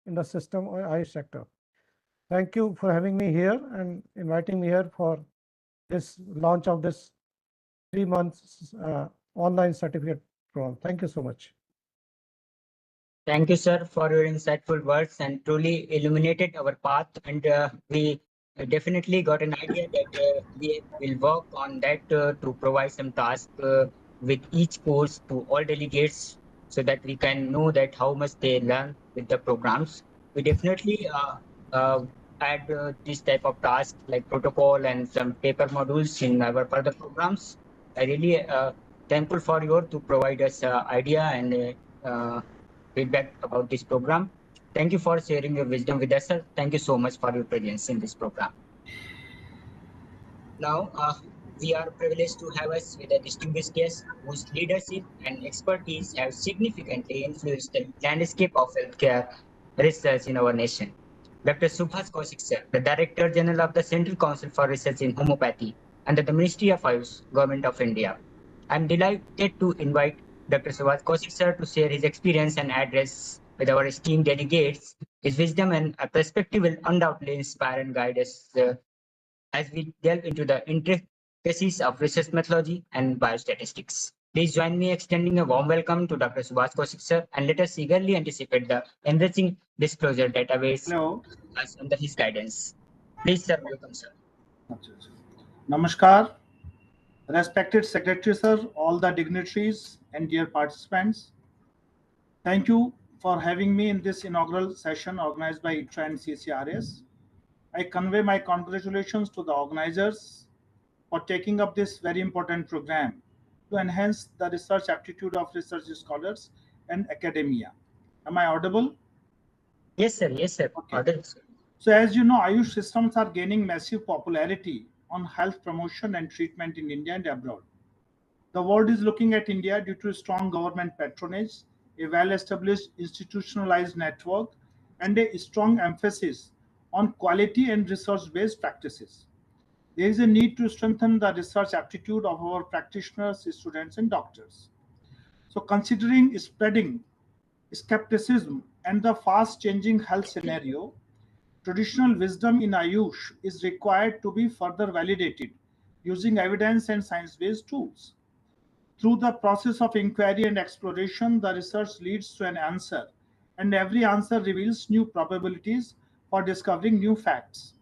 S11: in the system or Ayush sector. Thank you for having me here and inviting me here for this launch of this 3 months online certificate program. Thank you so much.
S5: Thank you, sir, for your insightful words and truly illuminated our path. And we definitely got an idea that we will work on that to provide some tasks with each course to all delegates so that we can know that how much they learn with the programs. We definitely add this type of tasks like protocol and some paper modules in our further programs. I really thankful for you to provide us idea and feedback about this program. Thank you for sharing your wisdom with us, sir. Thank you so much for your presence in this program. Now, we are privileged to have us with a distinguished guest whose leadership and expertise have significantly influenced the landscape of healthcare research in our nation. Dr. Subhash Kaushik, sir, the Director General of the Central Council for Research in Homeopathy under the Ministry of Ayush, Government of India. I'm delighted to invite Dr. Subhash Kaushik, sir, to share his experience and address with our esteemed delegates. His wisdom and perspective will undoubtedly inspire and guide us as we delve into the intricacies of research methodology and biostatistics. Please join me extending a warm welcome to Dr. Subhash Kaushik, sir, and let us eagerly anticipate the enriching disclosure that awaits us under his guidance. Please, sir, welcome, sir.
S4: Namaskar, respected Secretary, sir, all the dignitaries and dear participants. Thank you for having me in this inaugural session organized by ITRA and CCRAS. I convey my congratulations to the organizers for taking up this very important program to enhance the research aptitude of research scholars and academia. Am I audible?
S5: Yes, sir. Yes, sir.
S4: Okay.
S5: Audible, sir.
S4: So as you know, Ayush systems are gaining massive popularity on health promotion and treatment in India and abroad. The world is looking at India due to strong government patronage, a well-established institutionalized network, and a strong emphasis on quality and research-based practices. There is a need to strengthen the research aptitude of our practitioners, students, and doctors. So considering spreading skepticism and the fast-changing health scenario, traditional wisdom in Ayush is required to be further validated using evidence and science-based tools. Through the process of inquiry and exploration, the research leads to an answer, and every answer reveals new probabilities for discovering new facts.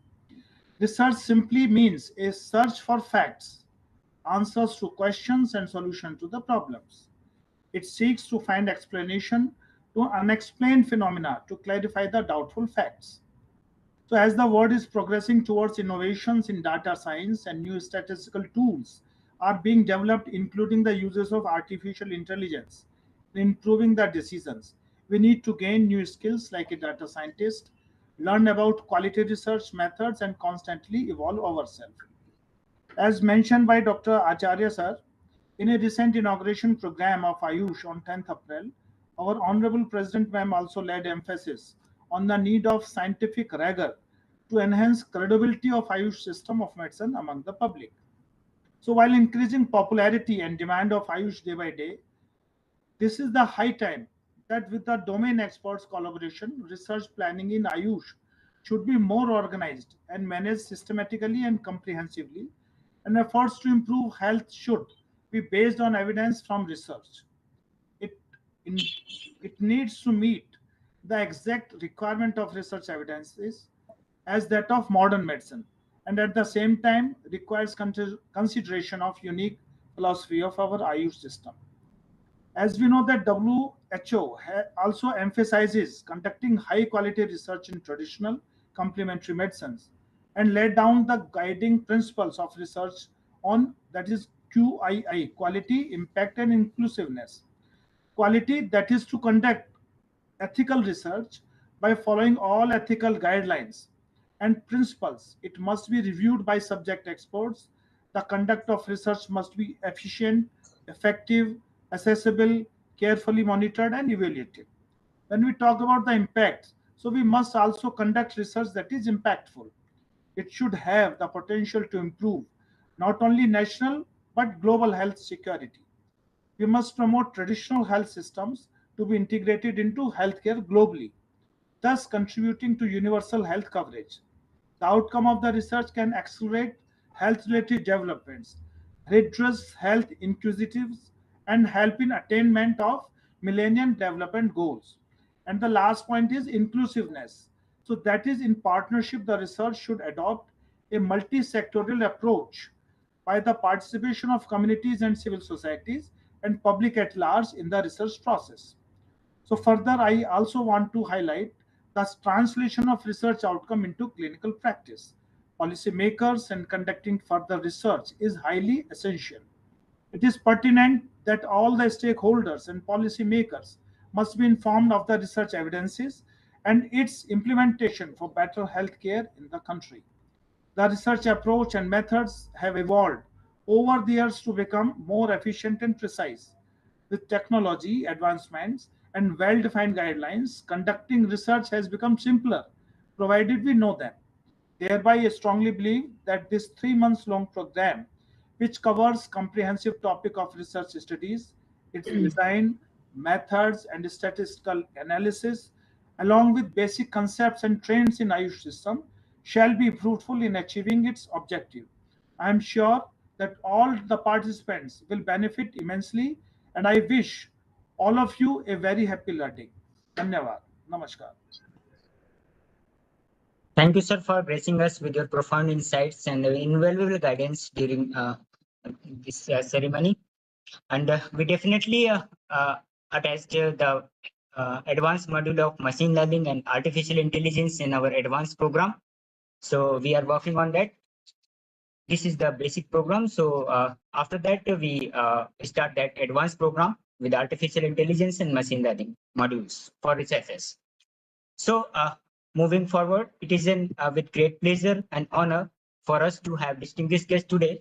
S4: Research simply means a search for facts answers to questions and solutions to the problems. It seeks to find explanation to unexplained phenomena to clarify the doubtful facts. So as the world is progressing towards innovations in data science and new statistical tools are being developed, including the uses of artificial intelligence in improving the decisions, we need to gain new skills like a data scientist, learn about quality research methods, and constantly evolve ourselves. As mentioned by Dr. Acharya sir, in a recent inauguration program of Ayush on 10th April, our Honorable President ma'am also laid emphasis on the need of scientific rigor to enhance credibility of Ayush system of medicine among the public. So while increasing popularity and demand of Ayush day by day, this is the high time that with the domain experts collaboration, research planning in Ayush should be more organized and managed systematically and comprehensively, and efforts to improve health should be based on evidence from research. It, in, it needs to meet the exact requirement of research evidences as that of modern medicine, and at the same time requires consideration of unique philosophy of our Ayush system. As we know that WHO also emphasizes conducting high quality research in traditional complementary medicines and laid down the guiding principles of research on, that is QII, quality, impact and inclusiveness. Quality, that is to conduct ethical research by following all ethical guidelines and principles. It must be reviewed by subject experts. The conduct of research must be efficient, effective, accessible, carefully monitored, and evaluated. When we talk about the impact, so we must also conduct research that is impactful. It should have the potential to improve not only national but global health security. We must promote traditional health systems to be integrated into healthcare globally, thus contributing to universal health coverage. The outcome of the research can accelerate health-related developments, redress health inequities, and help in attainment of Millennium Development Goals. And the last point is inclusiveness. So that is, in partnership, the research should adopt a multi-sectorial approach by the participation of communities and civil societies and public at large in the research process. So further, I also want to highlight the translation of research outcome into clinical practice. Policymakers and conducting further research is highly essential. It is pertinent that all the stakeholders and policymakers must be informed of the research evidences and its implementation for better healthcare in the country. The research approach and methods have evolved over the years to become more efficient and precise. With technology advancements and well-defined guidelines, conducting research has become simpler, provided we know them. Thereby, I strongly believe that this 3 months long program, which covers comprehensive topic of research studies, its design, methods, and statistical analysis, along with basic concepts and trends in Ayush system, shall be fruitful in achieving its objective. I am sure that all the participants will benefit immensely, and I wish all of you a very happy learning. Dhanyavad. Namaskar.
S5: Thank you, sir, for gracing us with your profound insights and invaluable guidance during this ceremony. And we definitely attached the advanced module of machine learning and artificial intelligence in our advanced program. So we are working on that. This is the basic program. So after that, we start that advanced program with artificial intelligence and machine learning modules for researchers. So moving forward, it is with great pleasure and honor for us to have distinguished guests today,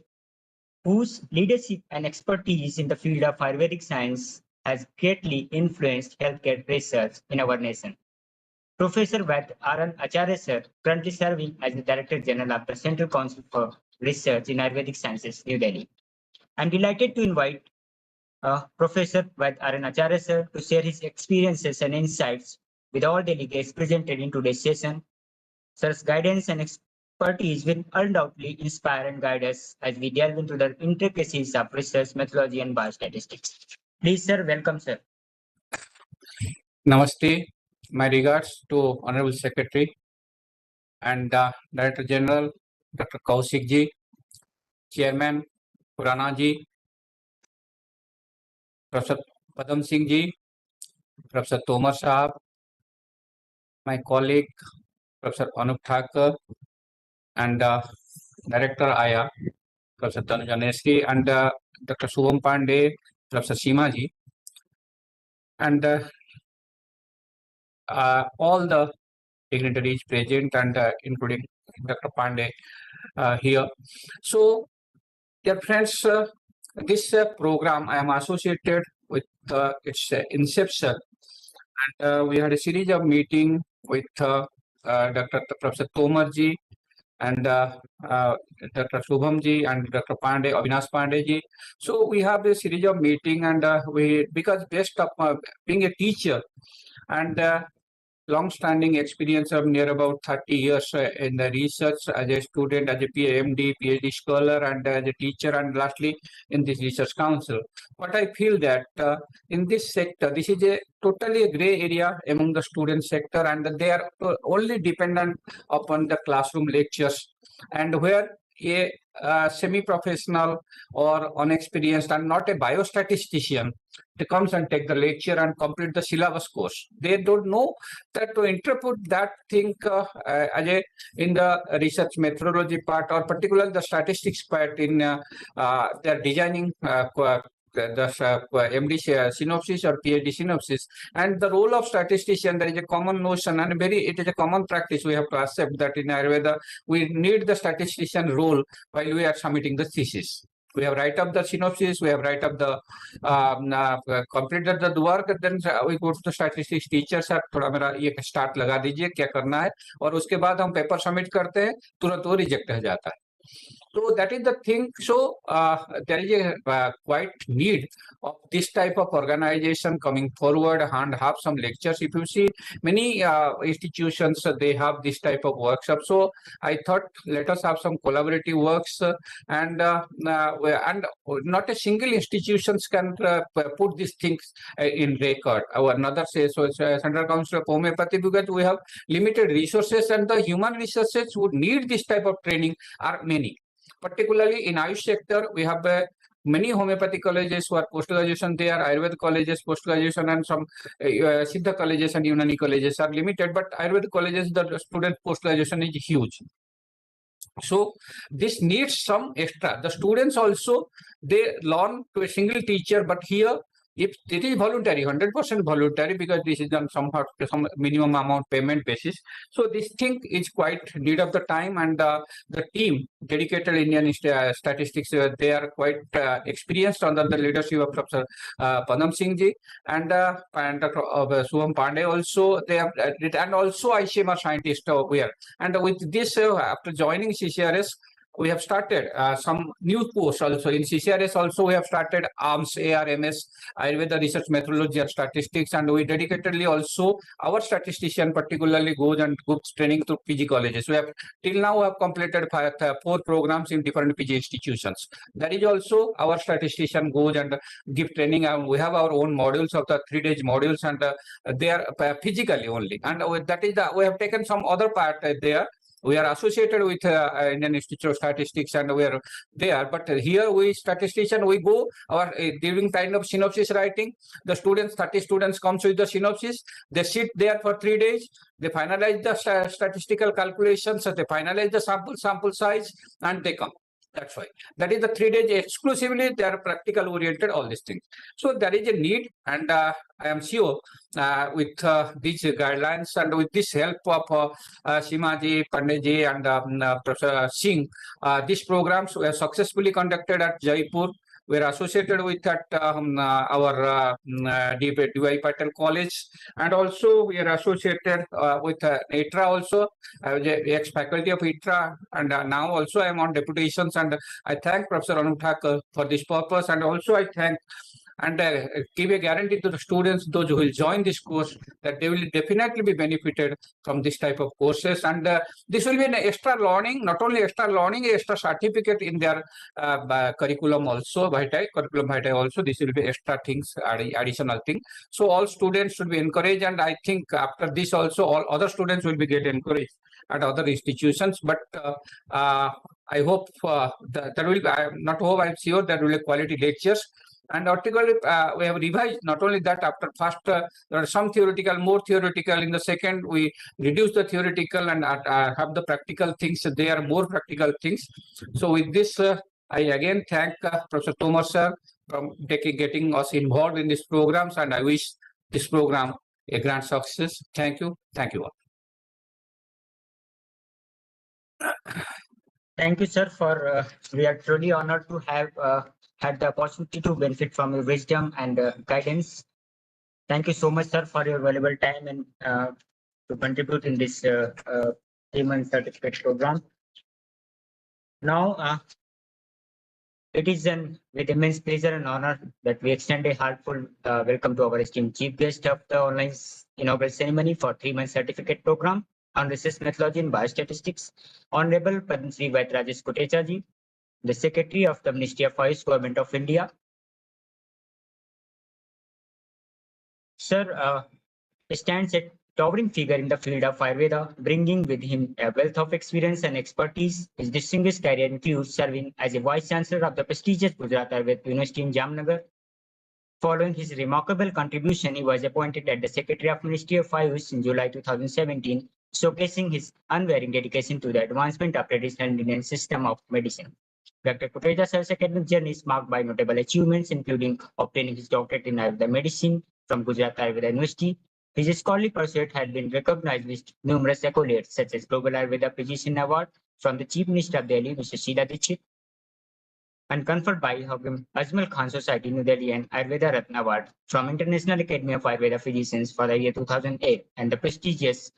S5: whose leadership and expertise in the field of Ayurvedic science has greatly influenced healthcare research in our nation. Professor Vaid Acharya sir, currently serving as the Director General of the Central Council for Research in Ayurvedic Sciences, New Delhi. I'm delighted to invite Professor Vaid Acharya sir to share his experiences and insights with all delegates presented in today's session. Sir's guidance and expertise will undoubtedly inspire and guide us as we delve into the intricacies of research methodology and biostatistics. Please, sir, welcome, sir.
S12: Namaste. My regards to Honorable Secretary and Director General Dr. Kaushik ji, Chairman Khurana ji, Professor Padamshree ji, Professor Tomar Sahab, my colleague Professor Anup Thakur, and Director Aya, Professor Tanujaneski, and Dr. Shubham Pandey, Professor Seema ji, and all the dignitaries present, and including Dr. Pandey here. So, dear friends, this program I am associated with its inception, and we had a series of meeting with Dr. Professor Tomar ji and Dr. Shubham ji and Dr. Pandey, Avinash Pandey ji. So we have a series of meeting, and because based of being a teacher and long-standing experience of near about 30 years in the research as a student, as a PhD, PhD scholar, and as a teacher, and lastly in this research council. But I feel that in this sector, this is a totally a gray area among the student sector, and they are only dependent upon the classroom lectures, and where a semi-professional or unexperienced and not a biostatistician, they comes and take the lecture and complete the syllabus course. They don't know that to interpret that thing in the research methodology part, or particularly the statistics part in their designing the MD synopsis or PhD synopsis. And the role of statistician, there is a common notion, and it is a common practice we have to accept that in Ayurveda, we need the statistician role while we are submitting the thesis. We have write up the synopsis, we have write up the completed the work, then we go to the statistics teacher, sir थोड़ा मेरा ये start लगा दीजिए क्या करना है, और उसके बाद हम पेपर सबमिट करते हैं, तुरंत वो रिजेक्ट हो जाता है. So that is the thing. So there is a quite need of this type of organization coming forward and have some lectures. If you see many institutions, they have this type of workshop. So I thought let us have some collaborative works, and not a single institutions can put these things in record. Our another says so Central Council of Homoeopathy, because we have limited resources, and the human resources would need this type of training are many. Particularly in Ayush sector, we have many homeopathy colleges who are post-graduation there, Ayurveda colleges post-graduation, and some Siddha colleges and Unani colleges are limited, but Ayurveda colleges, the student post-graduation is huge. So this needs some extra. The students also, they learn to a single teacher, but here, if it is voluntary, 100% voluntary, because this is on some minimum amount payment basis. So this thing is quite need of the time, and the team, dedicated Indian statistics, they are quite experienced under the leadership of Professor Padamshree ji and Dr. Shubham Pandey also. They have, and also ICMR scientists here. And with this, after joining CCRAS, we have started some new course also. In CCRS also we have started ARMS, ARMS, Ayurveda Research Methodology and Statistics, and we dedicatedly also, our statistician particularly goes and gives training to PG colleges. We have till now have completed 4 programs in different PG institutions. That is also our statistician goes and give training, and we have our own modules of the 3-day modules, and they are physically only. And that is we have taken some other part there. We are associated with Indian Institute of Statistics, and we are there. But here we statistician, we go our during kind of synopsis writing. The students, 30 students comes with the synopsis. They sit there for 3 days. They finalize the statistical calculations. So they finalize the sample size, and they come. That's why. That is the 3 days exclusively. They are practical oriented, all these things. So there is a need, and I am sure with these guidelines and with this help of Seema-ji, Pandey-ji, and Professor Singh, these programs were successfully conducted at Jaipur. We are associated with that our D.Y. Patel College, and also we are associated with ITRA also, ex-faculty of ITRA, and now also I am on deputations, and I thank Professor Anup Thakur for this purpose, and also I thank and give a guarantee to the students, those who will join this course, that they will definitely be benefited from this type of courses. And this will be an extra learning, not only extra learning, extra certificate in their curriculum also, curriculum vitae also. This will be extra things, additional thing. So all students should be encouraged, and I think after this also all other students will be get encouraged at other institutions. But I hope that will, not hope, I'm sure that will be quality lectures. And article we have revised, not only that, after first there are some theoretical, more theoretical. In the second, we reduce the theoretical and have the practical things. They are more practical things. So with this, I again thank Professor Thomas sir from getting us involved in these programs, and I wish this program a grand success. Thank you. Thank you all.
S5: Thank you, sir, for we are truly honored to have had the opportunity to benefit from your wisdom and guidance. Thank you so much, sir, for your valuable time and to contribute in this 3-month certificate program. Now, it is with immense pleasure and honor that we extend a heartfelt welcome to our esteemed chief guest of the online inaugural ceremony for 3-month certificate program on research methodology in biostatistics, Honorable Padamshree Rajesh Kotecha ji, the Secretary of the Ministry of Ayush, Government of India. Sir stands a towering figure in the field of Ayurveda, bringing with him a wealth of experience and expertise. His distinguished career includes serving as a Vice Chancellor of the prestigious Gujarat Ayurveda University in Jamnagar. Following his remarkable contribution, he was appointed as the Secretary of Ministry of Ayush in July 2017, showcasing his unwavering dedication to the advancement of traditional Indian system of medicine. Dr. Kotecha's academic journey is marked by notable achievements, including obtaining his doctorate in Ayurveda medicine from Gujarat Ayurveda University. His scholarly pursuit had been recognized with numerous accolades, such as Global Ayurveda Physician Award from the Chief Minister of Delhi, Mr. Sheila Dikshit, and conferred by Hakim Ajmal Khan Society, New Delhi, and Ayurveda Ratna Award from International Academy of Ayurveda Physicians for the year 2008, and the prestigious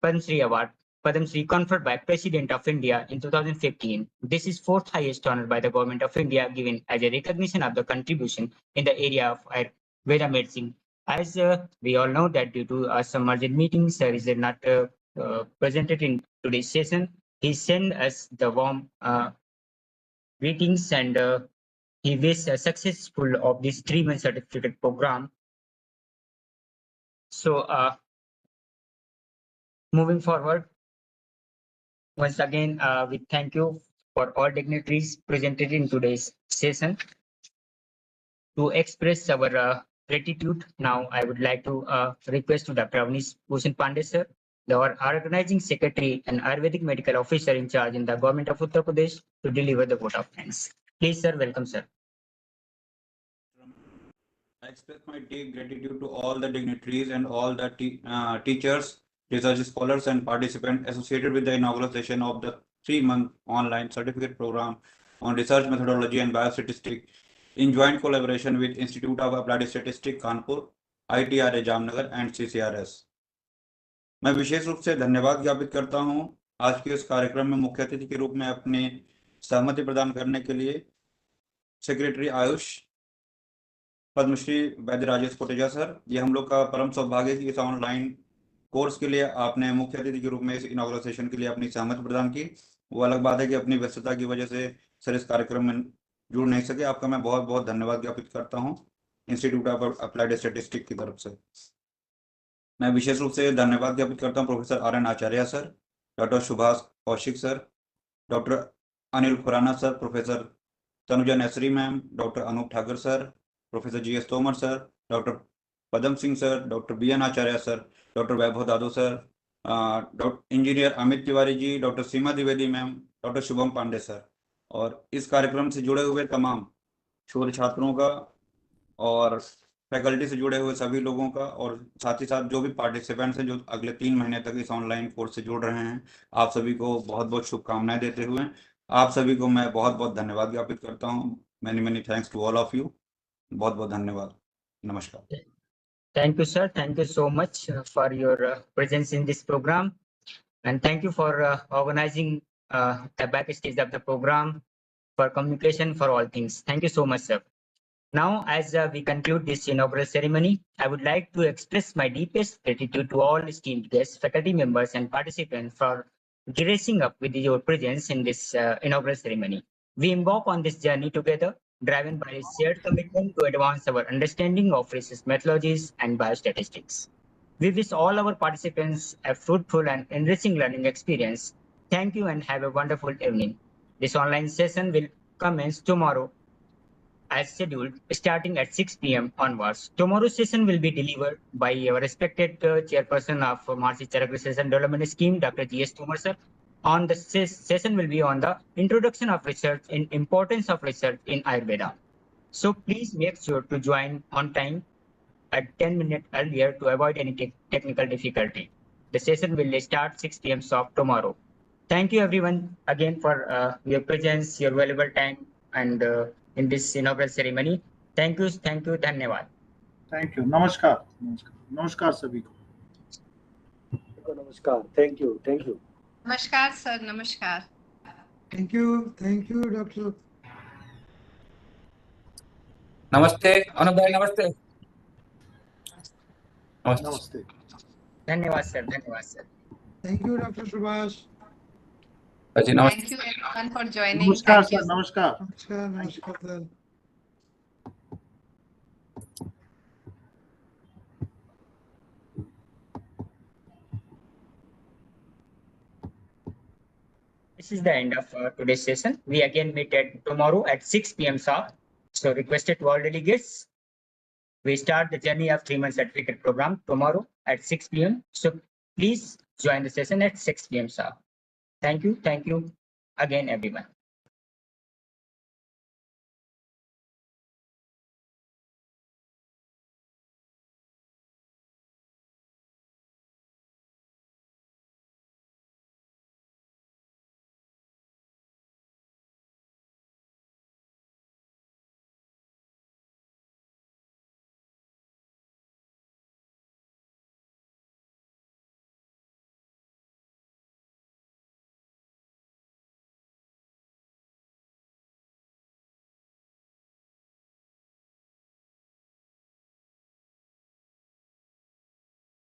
S5: Padamshree Award, Padamshree conferred by President of India in 2015. This is fourth highest honor by the Government of India, given as a recognition of the contribution in the area of Ayurveda medicine. As we all know that due to some urgent meetings, sir is not presented in today's session. He sent us the warm greetings and he wishes successful of this 3-month certificate program. So moving forward, once again, we thank you for all dignitaries presented in today's session. To express our gratitude, now I would like to request to Dr. Avnish Bhushan Pandey, sir, the organizing secretary and Ayurvedic medical officer in charge in the government of Uttar Pradesh, to deliver the vote of thanks. Please, sir, welcome, sir.
S13: I express my deep gratitude to all the dignitaries and all the teachers, research scholars, and participants associated with the inaugural session of the 3-month online certificate program on research methodology and biostatistics in joint collaboration with Institute of Applied Statistics, Kanpur, ITRA Jamnagar, and CCRAS. मैं विशेष रूप से धन्यवाद ज्ञापित करता हूं आज के इस कार्यक्रम में मुख्य अतिथि के रूप में अपने सहमति प्रदान करने के लिए सेक्रेटरी आयुष पद्मश्री वैद्य राजेश कोटेचा सर। ये हम लोग का परम सौभाग्य है कि इस ऑनलाइन कोर्स के लिए आपने मुख्य अतिथि के रूप में इस इनॉग्रल सेशन के लिए अपनी सहमति प्रदान की। वो अलग बात है कि अपनी व्यस्तता की वजह से सर इस कार्यक्रम में जुड़ नहीं सके। आपका मैं बहुत बहुत धन्यवाद ज्ञापित करता हूँ इंस्टीट्यूट ऑफ अप्लाइड स्टैटिस्टिक्स की तरफ से। मैं विशेष रूप से धन्यवाद ज्ञापित करता हूँ professor RN Acharya sir, doctor Subhash Kaushik sir, doctor Anil Khurana sir, professor Tanuja Nesari ma'am, doctor Anup Thakar sir, professor GS Tomar sir, doctor Padam Singh sir, doctor BN Acharya sir, doctor Vaibhav Dadu sir, doctor engineer Amit Tiwari ji, doctor Seema Dwivedi ma'am, doctor Shubham Pandey sir, और इस कार्यक्रम से जुड़े हुए तमाम शोध छात्रों का और फैकल्टी से जुड़े हुए सभी लोगों का, और साथ ही साथ जो भी पार्टिसिपेंट्स हैं जो अगले 3 महीने तक इस ऑनलाइन कोर्स से जुड़ रहे हैं, आप सभी को बहुत बहुत शुभकामनाएं देते हुए आप सभी को मैं बहुत बहुत धन्यवाद ज्ञापित करता हूँ। Many thanks to all of you. बहुत बहुत धन्यवाद। नमस्कार।
S5: Thank you, sir. Thank you so much for your presence in this program, and thank you for organizing the backstage of the program for communication for all things. Thank you so much, sir. Now, as we conclude this inaugural ceremony, I would like to express my deepest gratitude to all esteemed guests, faculty members, and participants for gracing up with your presence in this inaugural ceremony. We embark on this journey together, driven by a shared commitment to advance our understanding of research methodologies and biostatistics. We wish all our participants a fruitful and enriching learning experience. Thank you and have a wonderful evening. This online session will commence tomorrow as scheduled, starting at 6 p.m. onwards. Tomorrow's session will be delivered by our respected Chairperson of Maharishi Charak Research and Development Scheme, Dr. G.S. Tomar sir. On the session will be on the introduction of research and importance of research in Ayurveda. So please make sure to join on time at 10 minutes earlier to avoid any technical difficulty. The session will start 6 p.m. tomorrow. Thank you everyone again for your presence, your valuable time, and in this inaugural ceremony. Thank you, धन्यवाद.
S4: Thank you. Namaskar. Namaskar सभी को.
S9: Namaskar. Thank you. Thank you.
S1: नमस्कार sir, नमस्कार.
S7: Thank you, Dr.
S12: नमस्ते अनुप भाई, नमस्ते.
S4: Namaste.
S5: धन्यवाद sir.
S7: Thank you, Dr. Subhash.
S12: जी नमस्ते.
S1: Thank you everyone for joining.
S4: Namaskar
S1: Thank you.
S4: sir. Namaskar.
S7: Namaskar, sir.
S5: This is the end of today's session. We again meet tomorrow at 6 p.m. sharp. So requested to all delegates. We start the journey of 3-month certificate program tomorrow at 6 p.m. So please join the session at 6 p.m. sharp. Thank you again, everyone.